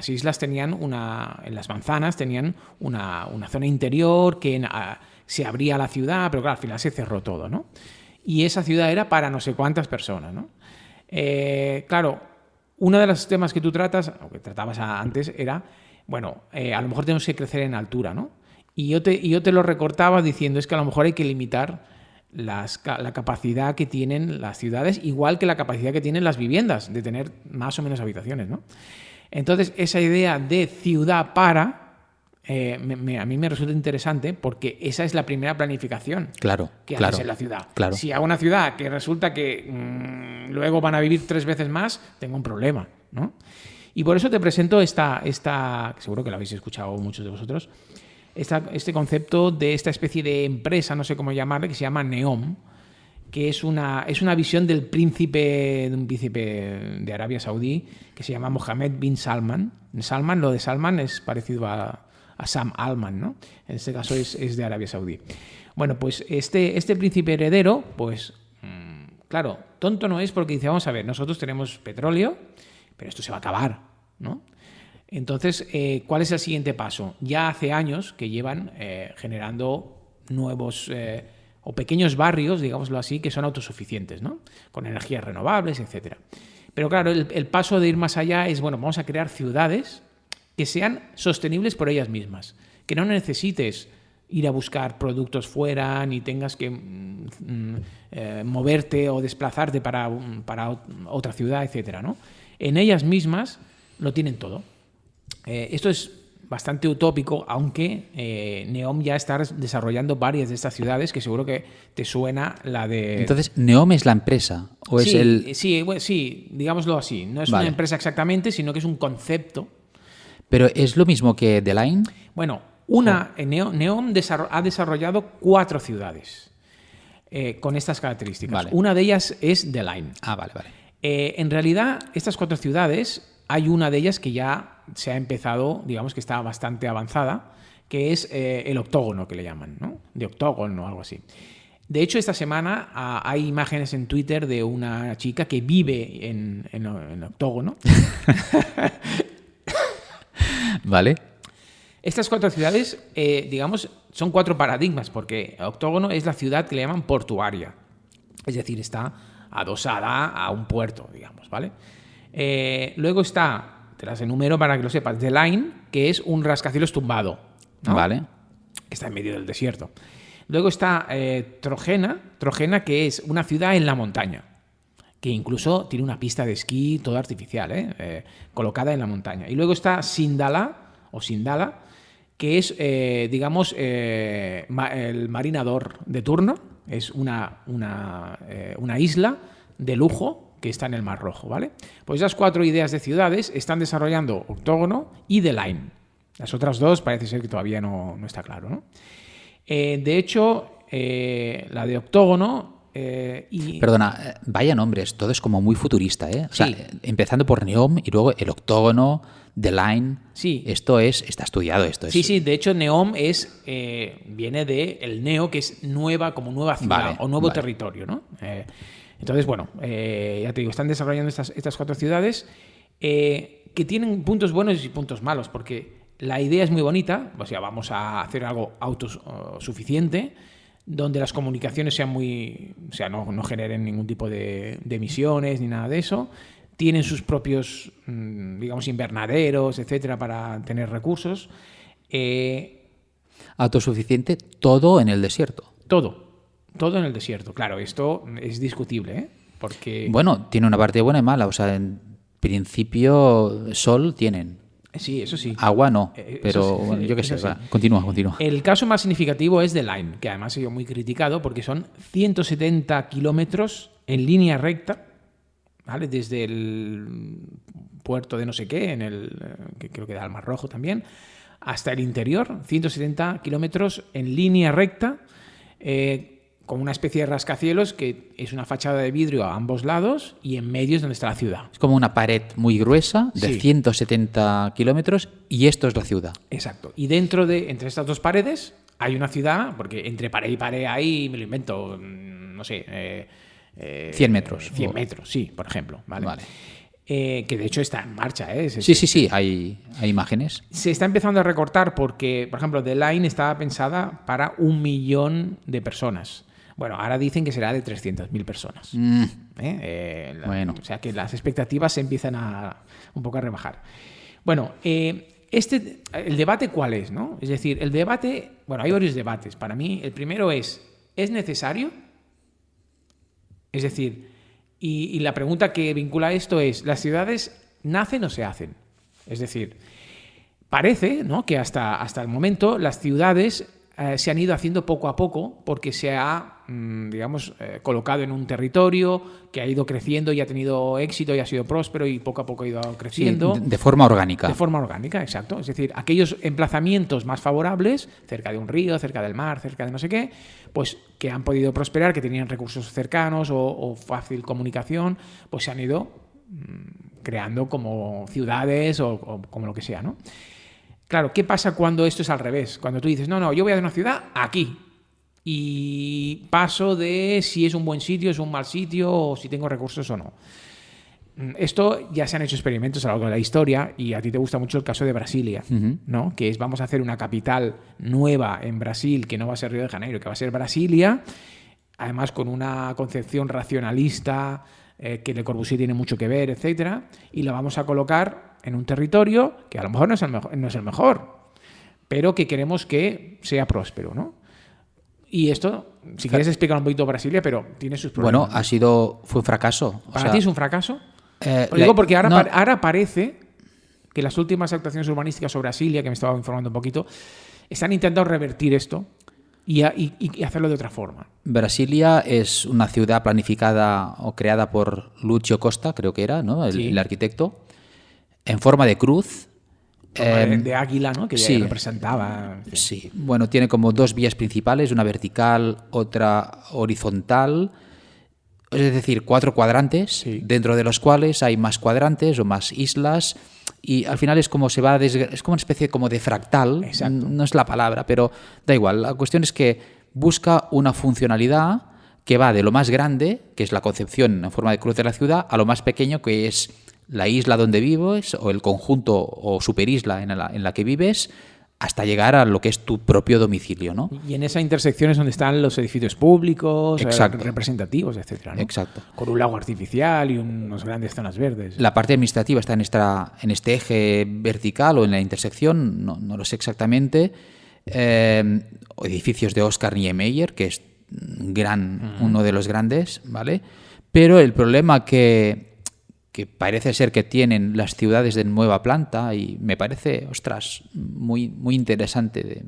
islas tenían en las manzanas tenían una zona interior que se abría a la ciudad, pero claro, al final se cerró todo, ¿no? Y esa ciudad era para no sé cuántas personas, ¿no? Claro, uno de los temas que tú tratas, o que tratabas antes, era, bueno, a lo mejor tenemos que crecer en altura, ¿no? Y yo te lo recortaba diciendo, es que a lo mejor hay que limitar la capacidad que tienen las ciudades, igual que la capacidad que tienen las viviendas, de tener más o menos habitaciones, ¿no? Entonces, esa idea de ciudad para, a mí me resulta interesante, porque esa es la primera planificación que haces en la ciudad. Claro. Si hago una ciudad que resulta que luego van a vivir 3 veces más, tengo un problema, ¿no? Y por eso te presento esta seguro que lo habéis escuchado muchos de vosotros, este concepto de esta especie de empresa, no sé cómo llamarle, que se llama NEOM, que es una visión de un príncipe de Arabia Saudí, que se llama Mohammed bin Salman. Lo de Salman es parecido a Sam Altman, ¿no? En este caso es de Arabia Saudí. Bueno, pues este príncipe heredero, pues claro, tonto no es, porque dice, vamos a ver, nosotros tenemos petróleo, pero esto se va a acabar, ¿no? Entonces, ¿cuál es el siguiente paso? Ya hace años que llevan generando nuevos o pequeños barrios, digámoslo así, que son autosuficientes, ¿no? Con energías renovables, etcétera. Pero claro, el paso de ir más allá es, bueno, vamos a crear ciudades que sean sostenibles por ellas mismas, que no necesites ir a buscar productos fuera, ni tengas que moverte o desplazarte para otra ciudad, etcétera, ¿no? En ellas mismas lo tienen todo. Esto es bastante utópico, aunque Neom ya está desarrollando varias de estas ciudades, que seguro que te suena la de... Entonces, ¿Neom es la empresa? ¿O sí, es el...? sí, digámoslo así. No es Vale. una empresa exactamente, sino que es un concepto. ¿Pero es lo mismo que The Line? Bueno, Neom ha desarrollado 4 ciudades con estas características. Vale. Una de ellas es The Line. Ah, vale, vale. En realidad, estas 4 ciudades, hay una de ellas que ya se ha empezado, digamos que está bastante avanzada, que es el octógono, que le llaman, ¿no? De octógono o algo así. De hecho, esta semana hay imágenes en Twitter de una chica que vive en octógono. Vale. Estas 4 ciudades, digamos, son 4 paradigmas, porque octógono es la ciudad que le llaman portuaria. Es decir, está adosada a un puerto, digamos, ¿vale? Luego está, te las enumero para que lo sepas, The Line, que es un rascacielos tumbado, ¿no? Vale. Que está en medio del desierto. Luego está Trojena, que es una ciudad en la montaña, que incluso tiene una pista de esquí toda artificial, colocada en la montaña. Y luego está Sindala, que es, digamos, el marinador de turno. Es una isla de lujo que está en el Mar Rojo, ¿vale? Pues esas 4 ideas de ciudades están desarrollando Octógono y The Line. Las otras 2 parece ser que todavía no está claro, ¿no? De hecho, la de Octógono... Perdona, vaya nombres, todo es como muy futurista, ¿eh? O sea, Sí. empezando por Neom y luego el octógono, The Line. Sí. Está estudiado esto. Sí, de hecho Neom viene de el neo, que es nueva ciudad, Vale, o nuevo vale. territorio, ¿no? Entonces, bueno, ya te digo, están desarrollando estas 4 ciudades que tienen puntos buenos y puntos malos, porque la idea es muy bonita, o sea, vamos a hacer algo autosuficiente, donde las comunicaciones sean no generen ningún tipo de emisiones ni nada de eso. Tienen sus propios, digamos, invernaderos, etcétera, para tener recursos. Autosuficiente, todo en el desierto. Todo en el desierto. Claro, esto es discutible, ¿eh? Porque... Bueno, tiene una parte buena y mala. O sea, en principio, sol tienen. Sí, eso sí. Agua no, Eso pero sí, bueno, yo qué sé. eso sí. Va, continúa. El caso más significativo es The Line, que además ha sido muy criticado porque son 170 kilómetros en línea recta, ¿vale? Desde el puerto de no sé qué, que creo que da al Mar Rojo también, hasta el interior, 170 kilómetros en línea recta, con una especie de rascacielos que es una fachada de vidrio a ambos lados y en medio es donde está la ciudad. Es como una pared muy gruesa de Sí. 170 kilómetros y esto es la ciudad. Exacto. Y entre estas 2 paredes hay una ciudad, porque entre pared y pared hay, me lo invento, no sé... 100 metros. 100 metros, sí, por ejemplo. Vale. Vale. Que de hecho está en marcha. Sí, hay imágenes. Se está empezando a recortar porque, por ejemplo, The Line estaba pensada para 1 millón de personas. Bueno, ahora dicen que será de 300.000 personas. Bueno. O sea que las expectativas se empiezan un poco a rebajar. Bueno, el debate ¿cuál es? ¿No? Es decir, el debate, bueno, hay varios debates. Para mí, el primero ¿es necesario? Es decir, y la pregunta que vincula esto es, ¿las ciudades nacen o se hacen? Es decir, parece, ¿no?, que hasta el momento las ciudades se han ido haciendo poco a poco porque se ha, digamos, colocado en un territorio que ha ido creciendo y ha tenido éxito y ha sido próspero y poco a poco ha ido creciendo. Sí, de forma orgánica. De forma orgánica, exacto. Es decir, aquellos emplazamientos más favorables, cerca de un río, cerca del mar, cerca de no sé qué, pues que han podido prosperar, que tenían recursos cercanos o fácil comunicación, pues se han ido creando como ciudades o como lo que sea, ¿no? Claro, ¿qué pasa cuando esto es al revés? Cuando tú dices, no, yo voy a una ciudad aquí y paso de si es un buen sitio, es un mal sitio, o si tengo recursos o no. Esto ya se han hecho experimentos a lo largo de la historia y a ti te gusta mucho el caso de Brasilia, ¿no? Que es, vamos a hacer una capital nueva en Brasil que no va a ser Río de Janeiro, que va a ser Brasilia, además con una concepción racionalista que Le Corbusier tiene mucho que ver, etcétera, y la vamos a colocar en un territorio que a lo mejor no es el mejor, pero que queremos que sea próspero, ¿no? Y esto, si quieres explicar un poquito Brasilia, pero tiene sus problemas. Bueno, fue un fracaso. ¿Para ti es un fracaso? Digo porque ahora parece que las últimas actuaciones urbanísticas sobre Brasilia, que me estaba informando un poquito, están intentando revertir esto y hacerlo de otra forma. Brasilia es una ciudad planificada o creada por Lúcio Costa, creo que era, ¿no? El arquitecto, en forma de cruz. De águila, ¿no? Que sí, representaba. Sí, bueno, tiene como 2 vías principales, una vertical, otra horizontal. Es decir, 4 cuadrantes, dentro de los cuales hay más cuadrantes o más islas, y al final es como es como una especie como de fractal. Exacto. No es la palabra, pero da igual. La cuestión es que busca una funcionalidad que va de lo más grande, que es la concepción en forma de cruz de la ciudad, a lo más pequeño, que es la isla donde vives, o el conjunto o superisla en la que vives, hasta llegar a lo que es tu propio domicilio, ¿no? Y en esa intersección es donde están los edificios públicos, Exacto. representativos, etcétera, ¿no? Exacto. Con un lago artificial y unas grandes zonas verdes. La parte administrativa está en este eje vertical o en la intersección, no lo sé exactamente. Edificios de Oscar Niemeyer, que es uno de los grandes, ¿vale? Pero el problema que parece ser que tienen las ciudades de nueva planta, y me parece, ostras, muy, muy interesante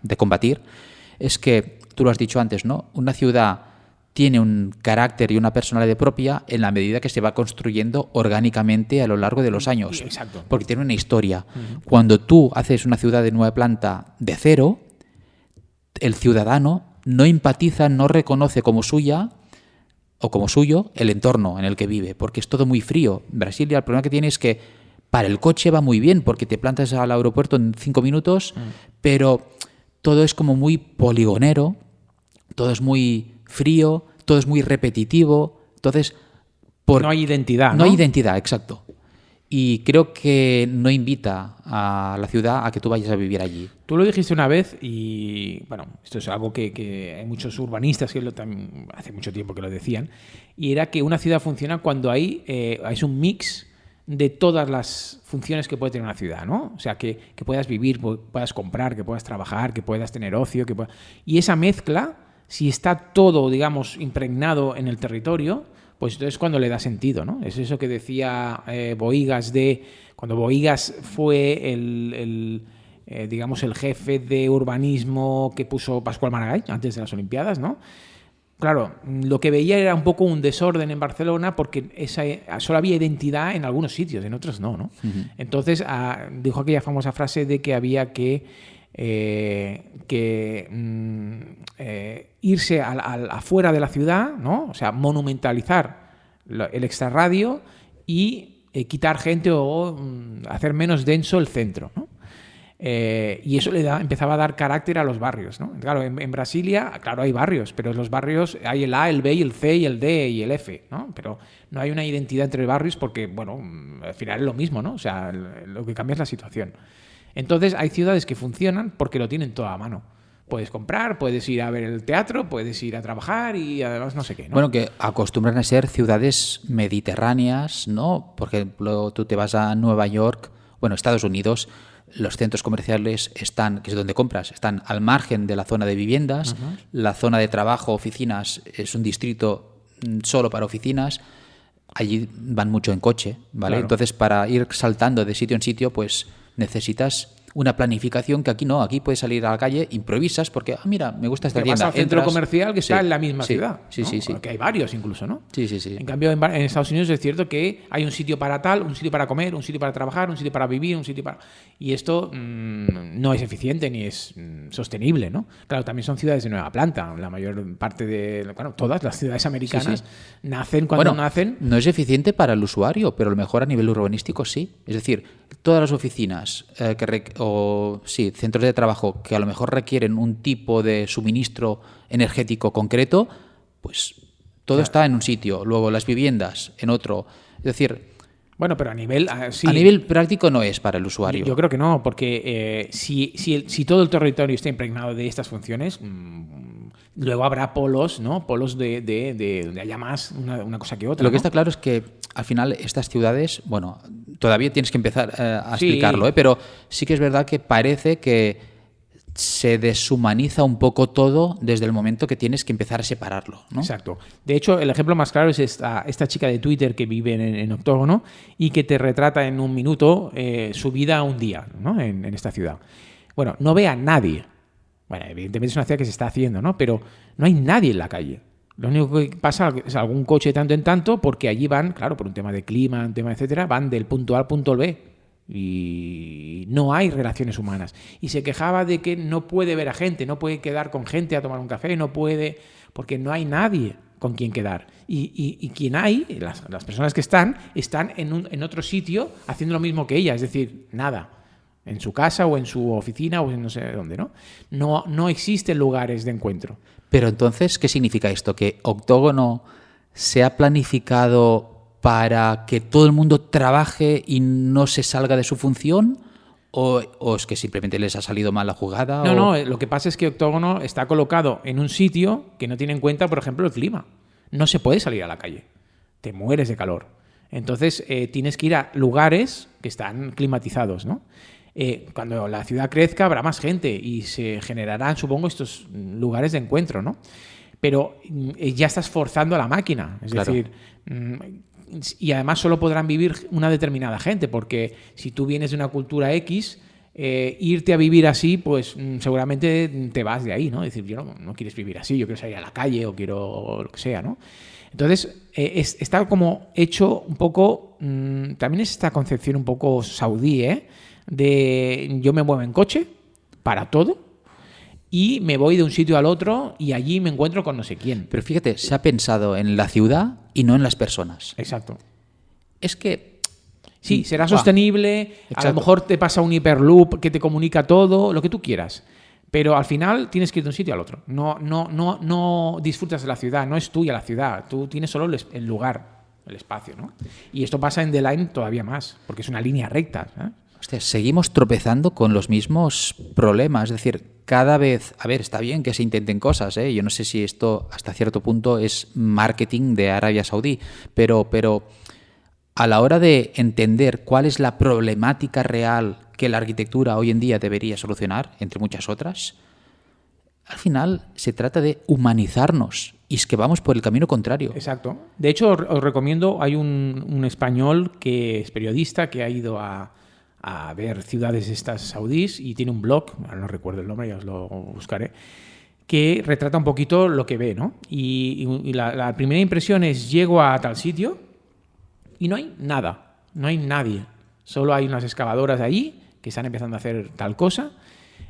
de combatir, es que, tú lo has dicho antes, ¿no? Una ciudad tiene un carácter y una personalidad propia en la medida que se va construyendo orgánicamente a lo largo de los años. Exacto. Porque tiene una historia. Cuando tú haces una ciudad de nueva planta de cero, el ciudadano no empatiza, no reconoce como suya o como suyo el entorno en el que vive, porque es todo muy frío. En Brasilia el problema que tiene es que para el coche va muy bien, porque te plantas al aeropuerto en 5 minutos, pero todo es como muy poligonero, todo es muy frío, todo es muy repetitivo. Entonces, no hay identidad, ¿no? No hay identidad, exacto. Y creo que no invita a la ciudad a que tú vayas a vivir allí. Tú lo dijiste una vez y, bueno, esto es algo que hay muchos urbanistas que también hace mucho tiempo que lo decían, y era que una ciudad funciona cuando es un mix de todas las funciones que puede tener una ciudad, ¿no? O sea, que puedas vivir, puedas comprar, que puedas trabajar, que puedas tener ocio, y esa mezcla, si está todo, digamos, impregnado en el territorio, pues entonces cuando le da sentido, ¿no? Es eso que decía Bohigas cuando Bohigas fue digamos, el jefe de urbanismo que puso Pascual Maragall antes de las Olimpiadas, ¿no? Claro, lo que veía era un poco un desorden en Barcelona porque solo había identidad en algunos sitios, en otros no, ¿no? Uh-huh. Entonces dijo aquella famosa frase de que había que irse afuera de la ciudad, ¿no? O sea, monumentalizar el extrarradio y quitar gente o hacer menos denso el centro, ¿no? Y eso empezaba a dar carácter a los barrios, ¿no? Claro, en Brasilia, claro, hay barrios, pero en los barrios hay el A, el B, el C, y el D y el F, ¿no? Pero no hay una identidad entre barrios porque, bueno, al final es lo mismo, ¿no? O sea, lo que cambia es la situación. Entonces hay ciudades que funcionan porque lo tienen todo a mano. Puedes comprar, puedes ir a ver el teatro, puedes ir a trabajar y además no sé qué, ¿no? Bueno, que acostumbran a ser ciudades mediterráneas, ¿no? Por ejemplo, tú te vas a Nueva York, bueno, Estados Unidos, los centros comerciales están, que es donde compras, están al margen de la zona de viviendas. Uh-huh. La zona de trabajo, oficinas, es un distrito solo para oficinas. Allí van mucho en coche, ¿vale? Claro. Entonces, para ir saltando de sitio en sitio, pues necesitas una planificación que aquí no. Aquí puedes salir a la calle, improvisas, porque, mira, me gusta esta tienda. Vas al centro comercial que está en la misma sí, ciudad. Sí, ¿no? sí, sí. Que hay varios incluso, ¿no? Sí, sí, sí. En cambio, en Estados Unidos es cierto que hay un sitio para tal, un sitio para comer, un sitio para trabajar, un sitio para vivir, un sitio para... Y esto no es eficiente ni es sostenible, ¿no? Claro, también son ciudades de nueva planta. La mayor parte de... Bueno, todas las ciudades americanas nacen cuando nacen... No es eficiente para el usuario, pero a lo mejor a nivel urbanístico sí. Es decir, todas las oficinas centros de trabajo que a lo mejor requieren un tipo de suministro energético concreto, pues todo está en un sitio. Luego las viviendas en otro. Es decir, bueno, pero a nivel sí. A nivel práctico no es para el usuario. Yo creo que no, porque si todo el territorio está impregnado de estas funciones, luego habrá polos, ¿no? Polos de donde haya más una cosa que otra. Lo que está claro es que al final estas ciudades, bueno, todavía tienes que empezar a explicarlo, pero sí que es verdad que parece que se deshumaniza un poco todo desde el momento que tienes que empezar a separarlo, ¿no? Exacto. De hecho, el ejemplo más claro es esta chica de Twitter que vive en Octógono y que te retrata en un minuto su vida un día, ¿no? en esta ciudad. Bueno, no ve a nadie. Bueno, evidentemente es una ciudad que se está haciendo, ¿no? Pero no hay nadie en la calle. Lo único que pasa es algún coche de tanto en tanto, porque allí van, claro, por un tema de clima, un tema etcétera, van del punto A al punto B. Y no hay relaciones humanas. Y se quejaba de que no puede ver a gente, no puede quedar con gente a tomar un café, no puede, porque no hay nadie con quien quedar. Y quien hay, las personas que están en otro sitio haciendo lo mismo que ella, es decir, nada. En su casa o en su oficina o en no sé dónde, ¿no? No existen lugares de encuentro. Pero entonces, ¿qué significa esto? ¿Que Octógono se ha planificado para que todo el mundo trabaje y no se salga de su función? ¿O es que simplemente les ha salido mal la jugada? No, lo que pasa es que Octógono está colocado en un sitio que no tiene en cuenta, por ejemplo, el clima. No se puede salir a la calle. Te mueres de calor. Entonces, tienes que ir a lugares que están climatizados, ¿no? Cuando la ciudad crezca habrá más gente y se generarán, supongo, estos lugares de encuentro, ¿no? Pero ya estás forzando a la máquina. Es decir, y además solo podrán vivir una determinada gente, porque si tú vienes de una cultura X, irte a vivir así, pues seguramente te vas de ahí, ¿no? Es decir, yo no quieres vivir así, yo quiero salir a la calle o quiero lo que sea, ¿no? Entonces, está como hecho un poco, también es esta concepción un poco saudí, de yo me muevo en coche para todo y me voy de un sitio al otro y allí me encuentro con no sé quién. Pero fíjate, se ha pensado en la ciudad y no en las personas. Exacto. Es que... Sí, será sostenible, a lo mejor te pasa un hiperloop que te comunica todo, lo que tú quieras. Pero al final tienes que ir de un sitio al otro. No disfrutas de la ciudad, no es tuya la ciudad. Tú tienes solo el lugar, el espacio, ¿no? Y esto pasa en The Line todavía más, porque es una línea recta, ¿eh? Hostia, seguimos tropezando con los mismos problemas. Es decir, cada vez... A ver, está bien que se intenten cosas, ¿eh? Yo no sé si esto hasta cierto punto es marketing de Arabia Saudí, pero a la hora de entender cuál es la problemática real que la arquitectura hoy en día debería solucionar, entre muchas otras, al final se trata de humanizarnos. Y es que vamos por el camino contrario. Exacto. De hecho, os recomiendo, hay un español que es periodista, que ha ido a ver ciudades estas saudíes y tiene un blog, no recuerdo el nombre, ya os lo buscaré, que retrata un poquito lo que ve, ¿no? Y la primera impresión es, llego a tal sitio y no hay nada, no hay nadie. Solo hay unas excavadoras allí que están empezando a hacer tal cosa,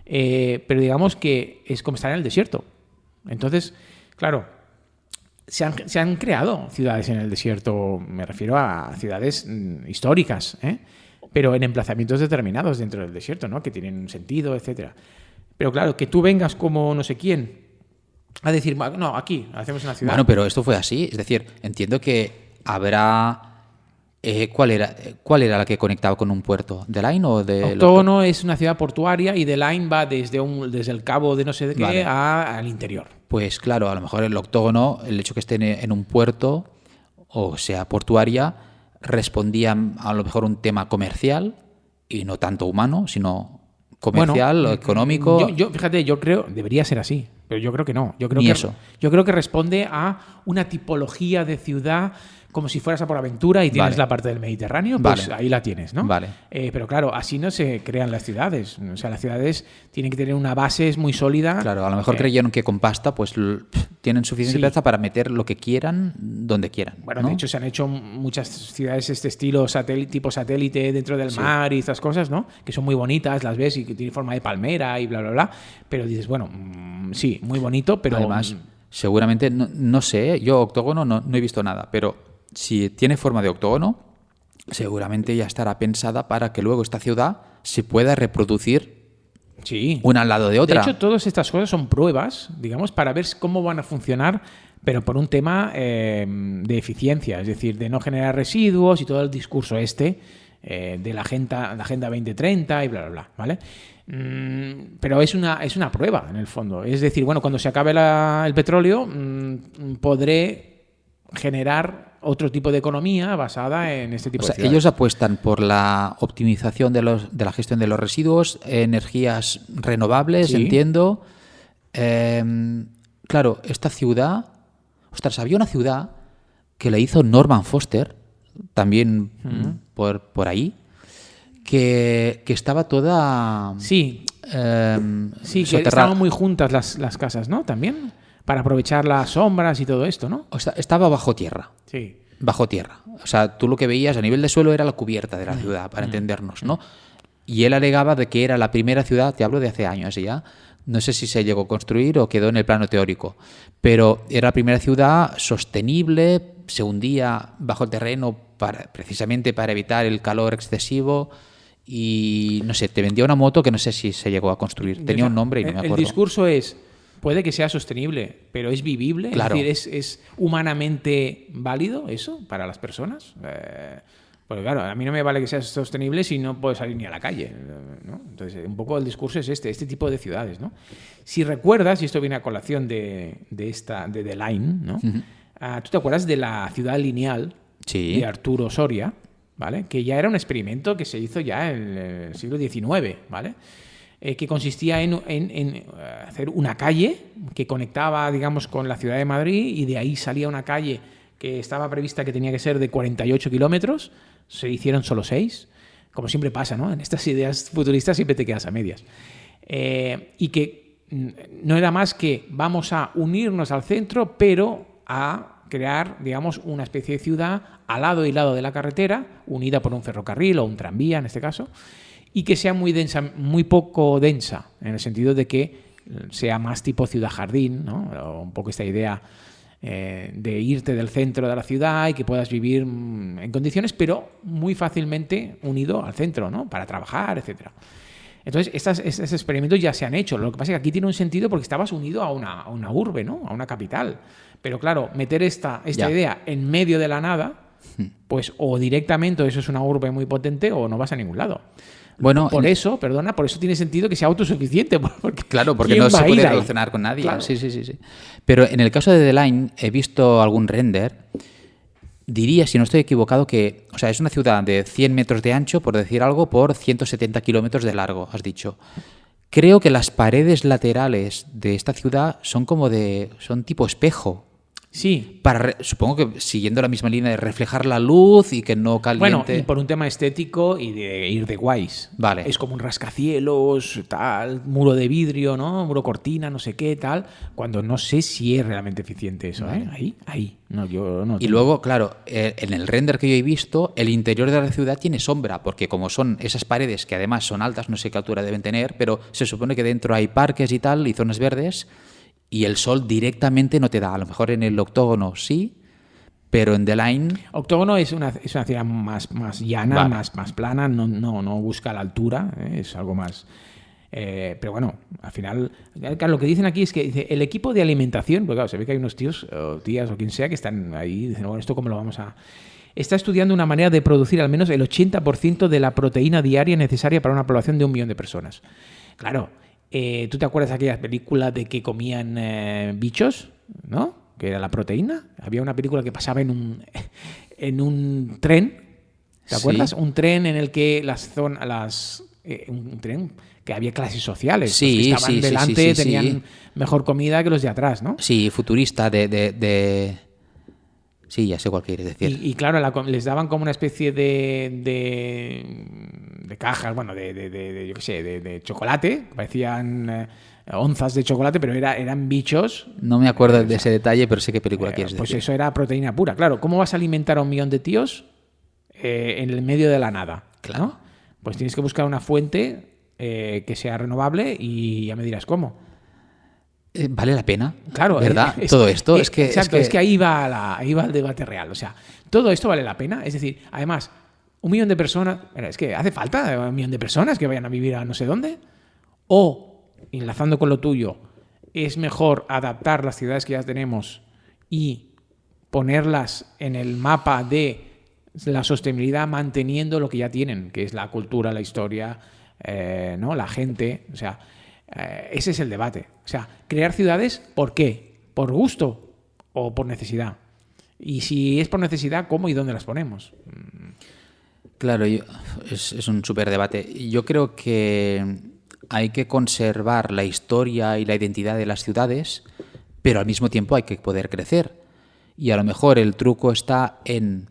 pero digamos que es como estar en el desierto. Entonces, claro, se han creado ciudades en el desierto, me refiero a ciudades históricas, pero en emplazamientos determinados dentro del desierto, ¿no? Que tienen un sentido, etcétera. Pero claro, que tú vengas como no sé quién a decir, no, aquí hacemos una ciudad. Bueno, pero esto fue así. Es decir, entiendo que habrá... ¿Cuál era la que conectaba con un puerto? ¿The Line o de...? Octógono es una ciudad portuaria y The Line va desde el cabo de no sé de qué, vale, al interior. Pues claro, a lo mejor el Octógono, el hecho que esté en un puerto, o sea, portuaria, respondía a lo mejor un tema comercial y no tanto humano, sino comercial o económico. Fíjate, yo creo, debería ser así, pero yo creo que no. Yo creo que responde a una tipología de ciudad como si fueras a por aventura y tienes la parte del Mediterráneo, pues ahí la tienes, ¿no? Vale. Pero claro, así no se crean las ciudades. O sea, las ciudades tienen que tener una base muy sólida. Claro, a lo mejor creyeron que con pasta pues tienen suficiente plaza para meter lo que quieran, donde quieran. Bueno, ¿no? de hecho se han hecho muchas ciudades este estilo tipo satélite dentro del mar y estas cosas, ¿no? Que son muy bonitas, las ves y que tienen forma de palmera y bla, bla, bla. Pero dices, bueno, sí, muy bonito, pero... Además, seguramente, no sé, yo Octógono no he visto nada, pero... Si tiene forma de octógono, seguramente ya estará pensada para que luego esta ciudad se pueda reproducir una al lado de otra. De hecho, todas estas cosas son pruebas, digamos, para ver cómo van a funcionar, pero por un tema de eficiencia, es decir, de no generar residuos y todo el discurso de la Agenda 2030 y bla, bla, bla, ¿vale? Pero es una prueba, en el fondo. Es decir, bueno, cuando se acabe el petróleo, podré generar otro tipo de economía basada en este tipo O de sea, ciudades. ellos apuestan por la optimización de la gestión de los residuos, energías renovables, Sí. entiendo. Claro, esta ciudad... Ostras, había una ciudad que la hizo Norman Foster, también por ahí, que estaba toda... Sí, sí, que soterrada. estaban muy juntas las casas, ¿no? También, para aprovechar las sombras y todo esto, ¿no? O sea, estaba bajo tierra. Sí. Bajo tierra. O sea, tú lo que veías a nivel de suelo era la cubierta de la ciudad, para entendernos, ¿no? Y él alegaba de que era la primera ciudad, te hablo de hace años ya, no sé si se llegó a construir o quedó en el plano teórico, pero era la primera ciudad sostenible, se hundía bajo el terreno precisamente para evitar el calor excesivo y, no sé, te vendía una moto que no sé si se llegó a construir. Tenía un nombre y no me acuerdo. El discurso es, puede que sea sostenible, pero ¿es vivible? Claro. Es decir, ¿es humanamente válido eso para las personas? Porque claro, a mí no me vale que sea sostenible si no puedo salir ni a la calle, ¿no? Entonces, un poco el discurso es este tipo de ciudades, ¿no? Si recuerdas, y esto viene a colación de The Line, ¿no? ¿Tú te acuerdas de la ciudad lineal Sí. de Arturo Soria, ¿vale? Que ya era un experimento que se hizo ya en el siglo XIX, ¿vale? Que consistía en hacer una calle que conectaba, digamos, con la ciudad de Madrid, y de ahí salía una calle que estaba prevista que tenía que ser de 48 kilómetros, se hicieron solo 6, como siempre pasa, ¿no? En estas ideas futuristas siempre te quedas a medias. Y que no era más que vamos a unirnos al centro, pero a crear, digamos, una especie de ciudad al lado y lado de la carretera, unida por un ferrocarril o un tranvía en este caso, y que sea muy densa, muy poco densa, en el sentido de que sea más tipo ciudad-jardín, ¿no? O un poco esta idea de irte del centro de la ciudad y que puedas vivir en condiciones, pero muy fácilmente unido al centro, ¿no? Para trabajar, etcétera. Entonces, estos experimentos ya se han hecho. Lo que pasa es que aquí tiene un sentido porque estabas unido a una urbe, ¿no? A una capital. Pero claro, meter esta idea en medio de la nada, pues o directamente eso es una urbe muy potente o no vas a ningún lado. Bueno, por eso tiene sentido que sea autosuficiente. Claro, porque ¿quién no va se a ir puede ahí? relacionar con nadie. Claro. Sí. Pero en el caso de The Line he visto algún render. Diría, si no estoy equivocado, que, o sea, es una ciudad de 100 metros de ancho, por decir algo, por 170 kilómetros de largo, has dicho. Creo que las paredes laterales de esta ciudad son son tipo espejo. Sí. Supongo que siguiendo la misma línea de reflejar la luz y que no caliente. Bueno, y por un tema estético y de ir de guays. Vale. Es como un rascacielos, tal, muro de vidrio, ¿no? Muro cortina, no sé qué, tal. Cuando no sé si es realmente eficiente eso, ¿eh? Ahí. No, yo no. Y luego, claro, en el render que yo he visto, el interior de la ciudad tiene sombra, porque como son esas paredes que además son altas, no sé qué altura deben tener, pero se supone que dentro hay parques y tal, y zonas verdes, y el sol directamente no te da. A lo mejor en el octógono sí, pero en The Line... Octógono es una ciudad más llana, Vale. más plana, no busca la altura, es algo más... pero bueno, al final, claro, lo que dicen aquí es que dice, el equipo de alimentación, pues claro, se ve que hay unos tíos o tías o quien sea que están ahí, dicen, bueno, ¿esto cómo lo vamos a...? Está estudiando una manera de producir al menos el 80% de la proteína diaria necesaria para una población de 1 millón de personas. Claro, ¿tú te acuerdas de aquella película de que comían bichos, ¿no? Que era la proteína. Había una película que pasaba en un tren, ¿te acuerdas? Sí. Un tren en el que un tren que había clases sociales. Sí, los que estaban sí, delante sí. tenían mejor comida que los de atrás, ¿no? Sí, futurista Sí, ya sé cuál quieres decir. Y claro, les daban como una especie de cajas, bueno, yo qué sé, de chocolate, parecían onzas de chocolate, pero eran bichos. No me acuerdo de ese detalle, pero sé qué película quieres Pues decir. eso era proteína pura. Claro, ¿cómo vas a alimentar a 1 millón de tíos en el medio de la nada? Claro. ¿No? Pues tienes que buscar una fuente que sea renovable y ya me dirás cómo. ¿Vale la pena? Claro, ¿Verdad? Todo esto es que... Exacto, es que ahí va el debate real. O sea, todo esto vale la pena. Es decir, además, 1 millón de personas... Es que hace falta 1 millón de personas que vayan a vivir a no sé dónde. O, enlazando con lo tuyo, es mejor adaptar las ciudades que ya tenemos y ponerlas en el mapa de la sostenibilidad manteniendo lo que ya tienen, que es la cultura, la historia, ¿no? La gente. O sea... ese es el debate. O sea, crear ciudades, ¿por qué? ¿Por gusto o por necesidad? Y si es por necesidad, ¿cómo y dónde las ponemos? Claro, es un súper debate. Yo creo que hay que conservar la historia y la identidad de las ciudades, pero al mismo tiempo hay que poder crecer. Y a lo mejor el truco está en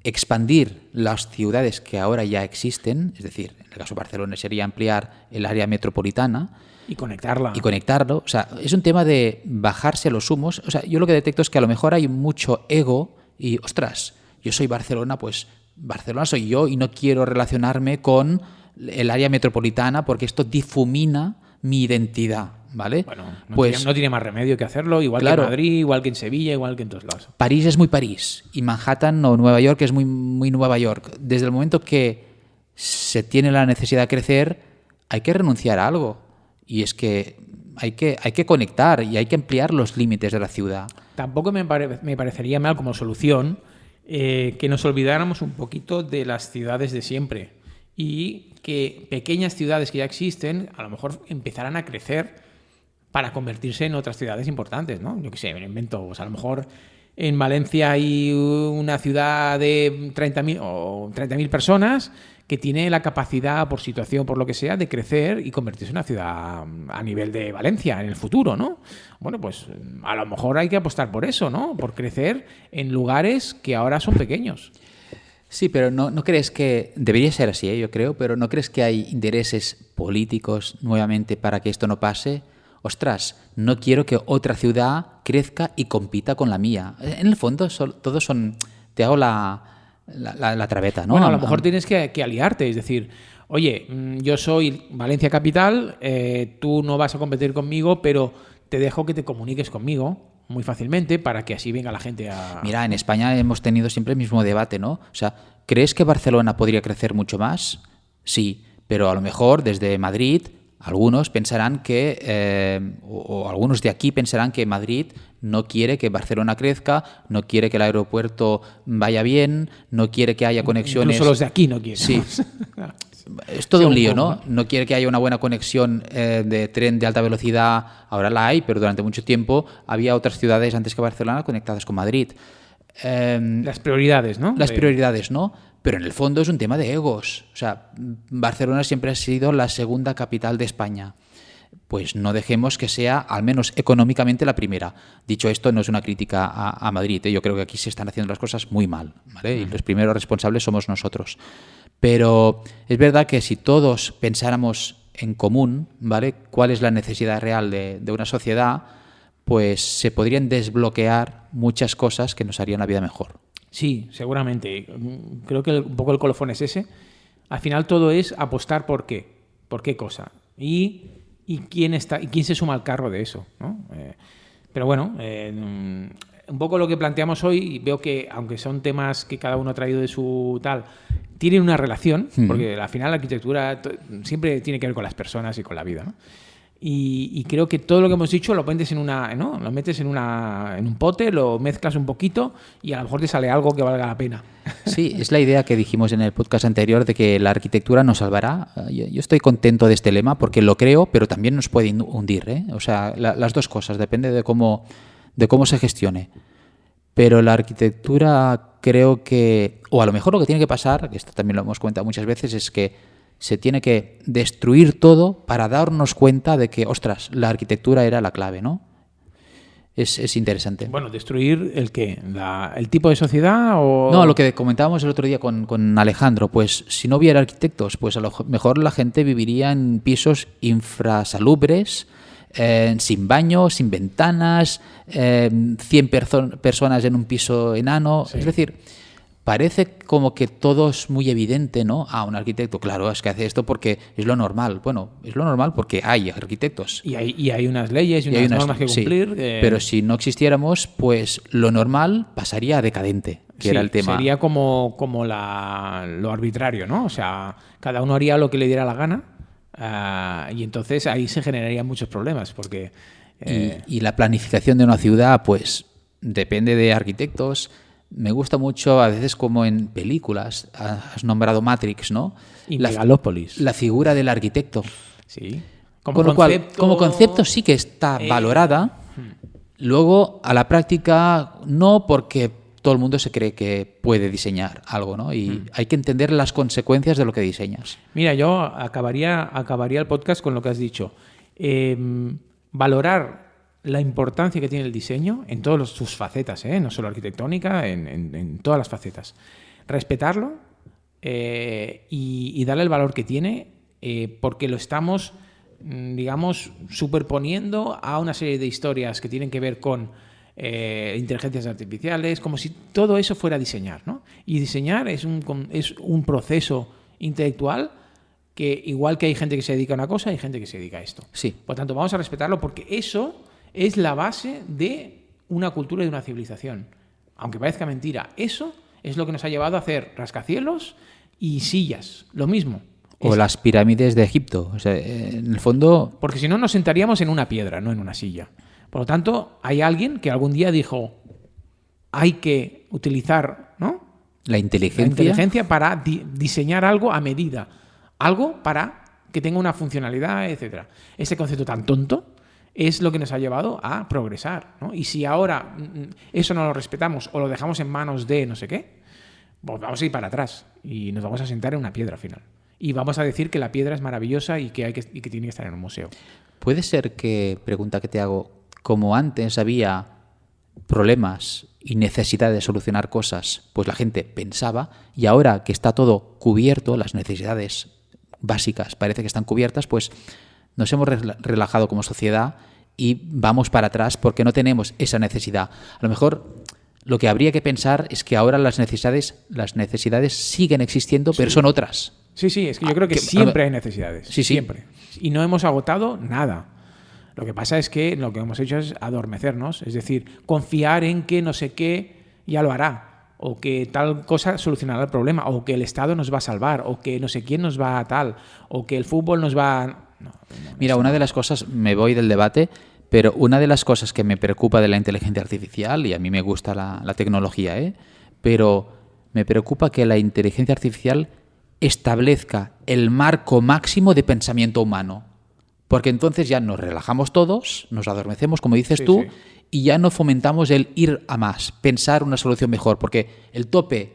expandir las ciudades que ahora ya existen, es decir, en el caso de Barcelona sería ampliar el área metropolitana Y conectarla. y conectarlo. O sea, es un tema de bajarse a los humos. O sea, yo lo que detecto es que a lo mejor hay mucho ego y, ostras, yo soy Barcelona, pues Barcelona soy yo y no quiero relacionarme con el área metropolitana porque esto difumina mi identidad, ¿vale? Bueno, pues no tiene más remedio que hacerlo, igual claro, que en Madrid, igual que en Sevilla, igual que en todos lados. París es muy París y Manhattan o Nueva York es muy, muy Nueva York. Desde el momento que se tiene la necesidad de crecer, hay que renunciar a algo. Y es que hay que conectar y hay que ampliar los límites de la ciudad. Tampoco me parecería mal como solución que nos olvidáramos un poquito de las ciudades de siempre y que pequeñas ciudades que ya existen a lo mejor empezarán a crecer para convertirse en otras ciudades importantes, ¿no? Yo qué sé, me lo invento, pues a lo mejor en Valencia hay una ciudad de 30.000 o 30.000 personas que tiene la capacidad, por situación, por lo que sea, de crecer y convertirse en una ciudad a nivel de Valencia en el futuro, ¿no? Bueno, pues a lo mejor hay que apostar por eso, ¿no? Por crecer en lugares que ahora son pequeños. Sí, pero no crees que... Debería ser así, yo creo, pero ¿no crees que hay intereses políticos nuevamente para que esto no pase? Ostras, no quiero que otra ciudad crezca y compita con la mía. En el fondo, todos son... Te hago la traveta, ¿no? Bueno, a lo mejor tienes que aliarte, es decir, oye, yo soy Valencia Capital, tú no vas a competir conmigo, pero te dejo que te comuniques conmigo muy fácilmente para que así venga la gente a... Mira, en España hemos tenido siempre el mismo debate, ¿no? O sea, ¿crees que Barcelona podría crecer mucho más? Sí, pero a lo mejor desde Madrid algunos pensarán que, o algunos de aquí pensarán que Madrid no quiere que Barcelona crezca, no quiere que el aeropuerto vaya bien, no quiere que haya conexiones... Incluso los de aquí no quieren. Sí. Es todo un lío, ¿no? No quiere que haya una buena conexión de tren de alta velocidad. Ahora la hay, pero durante mucho tiempo había otras ciudades antes que Barcelona conectadas con Madrid. Las prioridades, ¿no? Las prioridades, ¿no? Pero en el fondo es un tema de egos. O sea, Barcelona siempre ha sido la segunda capital de España. Pues no dejemos que sea, al menos económicamente, la primera. Dicho esto, no es una crítica a Madrid. Yo creo que aquí se están haciendo las cosas muy mal, ¿vale? Y los primeros responsables somos nosotros. Pero es verdad que si todos pensáramos en común, ¿vale?, cuál es la necesidad real de una sociedad, pues se podrían desbloquear muchas cosas que nos harían la vida mejor. Sí, seguramente. Creo que un poco el colofón es ese. Al final todo es apostar por qué cosa y quién se suma al carro de eso, ¿no? Pero bueno, un poco lo que planteamos hoy, veo que aunque son temas que cada uno ha traído de su tal, tienen una relación, porque al final la arquitectura siempre tiene que ver con las personas y con la vida, ¿no? Y creo que todo lo que hemos dicho lo metes en lo metes en un pote, lo mezclas un poquito y a lo mejor te sale algo que valga la pena. Sí, es la idea que dijimos en el podcast anterior de que la arquitectura nos salvará. Yo estoy contento de este lema porque lo creo, pero también nos puede hundir, ¿eh? O sea, las dos cosas, depende de cómo se gestione. Pero la arquitectura creo que, o a lo mejor lo que tiene que pasar, que esto también lo hemos comentado muchas veces, es que se tiene que destruir todo para darnos cuenta de que, ostras, la arquitectura era la clave, ¿no? Es interesante. Bueno, ¿destruir el qué? ¿El tipo de sociedad o...? No, lo que comentábamos el otro día con Alejandro, pues si no hubiera arquitectos, pues a lo mejor la gente viviría en pisos infrasalubres, sin baño, sin ventanas, 100 personas en un piso enano. Sí. Es decir, parece como que todo es muy evidente, ¿no? Un arquitecto, claro, es que hace esto porque es lo normal. Bueno, es lo normal porque hay arquitectos. Y hay unas leyes y unas normas que cumplir. Sí, pero si no existiéramos, pues lo normal pasaría a decadente, que era el tema. Sería como lo arbitrario, ¿no? O sea, cada uno haría lo que le diera la gana y entonces ahí se generarían muchos problemas porque... Y la planificación de una ciudad, pues, depende de arquitectos. Me gusta mucho, a veces como en películas, has nombrado Matrix, ¿no? Y Megalópolis. La figura del arquitecto. Sí. Con lo cual, como concepto sí que está valorada, Luego, a la práctica, no, porque todo el mundo se cree que puede diseñar algo, ¿no? Y hay que entender las consecuencias de lo que diseñas. Mira, yo acabaría el podcast con lo que has dicho. Valorar la importancia que tiene el diseño en todas sus facetas, no solo arquitectónica, en todas las facetas. Respetarlo y darle el valor que tiene, porque lo estamos, digamos, superponiendo a una serie de historias que tienen que ver con inteligencias artificiales, como si todo eso fuera a diseñar, ¿no? Y diseñar es un proceso intelectual que, igual que hay gente que se dedica a una cosa, hay gente que se dedica a esto. Sí. Por tanto, vamos a respetarlo porque eso es la base de una cultura y de una civilización. Aunque parezca mentira, eso es lo que nos ha llevado a hacer rascacielos y sillas, lo mismo. O las pirámides de Egipto. O sea, en el fondo... Porque si no, nos sentaríamos en una piedra, no en una silla. Por lo tanto, hay alguien que algún día dijo, hay que utilizar, ¿no?, la inteligencia para diseñar algo a medida. Algo para que tenga una funcionalidad, etcétera. Ese concepto tan tonto es lo que nos ha llevado a progresar, ¿no? Y si ahora eso no lo respetamos o lo dejamos en manos de no sé qué, pues vamos a ir para atrás y nos vamos a sentar en una piedra al final. Y vamos a decir que la piedra es maravillosa y que tiene que estar en un museo. Puede ser que, pregunta que te hago, como antes había problemas y necesidad de solucionar cosas, pues la gente pensaba, y ahora que está todo cubierto, las necesidades básicas parece que están cubiertas, pues nos hemos relajado como sociedad y vamos para atrás porque no tenemos esa necesidad. A lo mejor lo que habría que pensar es que ahora las necesidades siguen existiendo, pero son otras. Sí, es que yo creo que siempre hay necesidades. Sí. Siempre. Y no hemos agotado nada. Lo que pasa es que lo que hemos hecho es adormecernos, es decir, confiar en que no sé qué ya lo hará, o que tal cosa solucionará el problema, o que el Estado nos va a salvar, o que no sé quién nos va a tal, o que el fútbol nos va a... Mira, una de las cosas, me voy del debate, pero una de las cosas que me preocupa de la inteligencia artificial, y a mí me gusta la tecnología, pero me preocupa que la inteligencia artificial establezca el marco máximo de pensamiento humano. Porque entonces ya nos relajamos todos, nos adormecemos, como dices tú, y ya no fomentamos el ir a más, pensar una solución mejor, porque el tope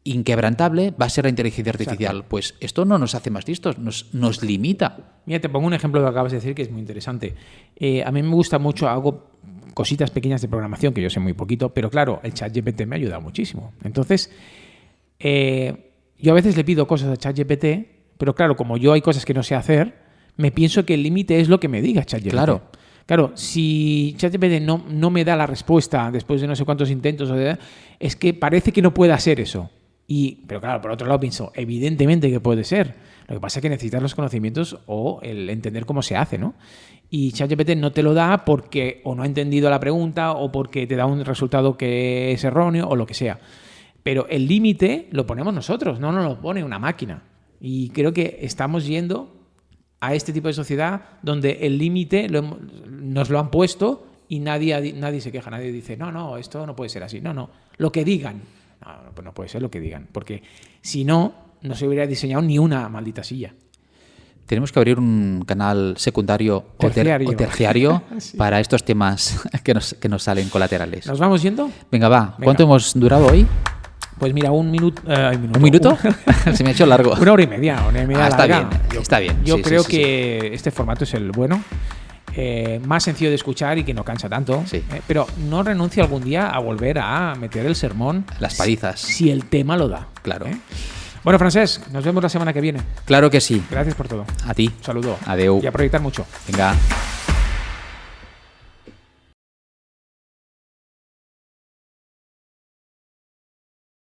inquebrantable va a ser la inteligencia artificial. Exacto. Pues esto no nos hace más listos, nos limita. Mira, te pongo un ejemplo de lo que acabas de decir que es muy interesante. A mí me gusta mucho, hago cositas pequeñas de programación, que yo sé muy poquito, pero claro, el ChatGPT me ayuda muchísimo. Entonces, yo a veces le pido cosas a ChatGPT, pero claro, como yo hay cosas que no sé hacer, me pienso que el límite es lo que me diga ChatGPT. Claro, si ChatGPT no me da la respuesta después de no sé cuántos intentos, es que parece que no puede hacer eso. Pero claro, por otro lado pienso, evidentemente que puede ser. Lo que pasa es que necesitas los conocimientos o el entender cómo se hace, ¿no? Y ChatGPT no te lo da porque o no ha entendido la pregunta o porque te da un resultado que es erróneo o lo que sea. Pero el límite lo ponemos nosotros, no nos lo pone una máquina. Y creo que estamos yendo a este tipo de sociedad donde el límite nos lo han puesto y nadie se queja, nadie dice, no, esto no puede ser así. No, lo que digan. No, pues no puede ser lo que digan, porque si no se hubiera diseñado ni una maldita silla. Tenemos que abrir un canal secundario o terciario sí, para estos temas que nos salen colaterales. ¿Nos vamos yendo? Venga, va. ¿Cuánto hemos durado hoy? Pues mira, ¿Un minuto? ¿Un minuto? Se me ha hecho largo. Una hora y media está bien, está bien. Yo creo que este formato es el bueno. Más sencillo de escuchar y que no cansa tanto. Sí. Pero no renuncio algún día a volver a meter el sermón. Las palizas. Si el tema lo da. Claro. Bueno, Francesc, nos vemos la semana que viene. Claro que sí. Gracias por todo. A ti. Un saludo. Adeu. Y a proyectar mucho. Venga.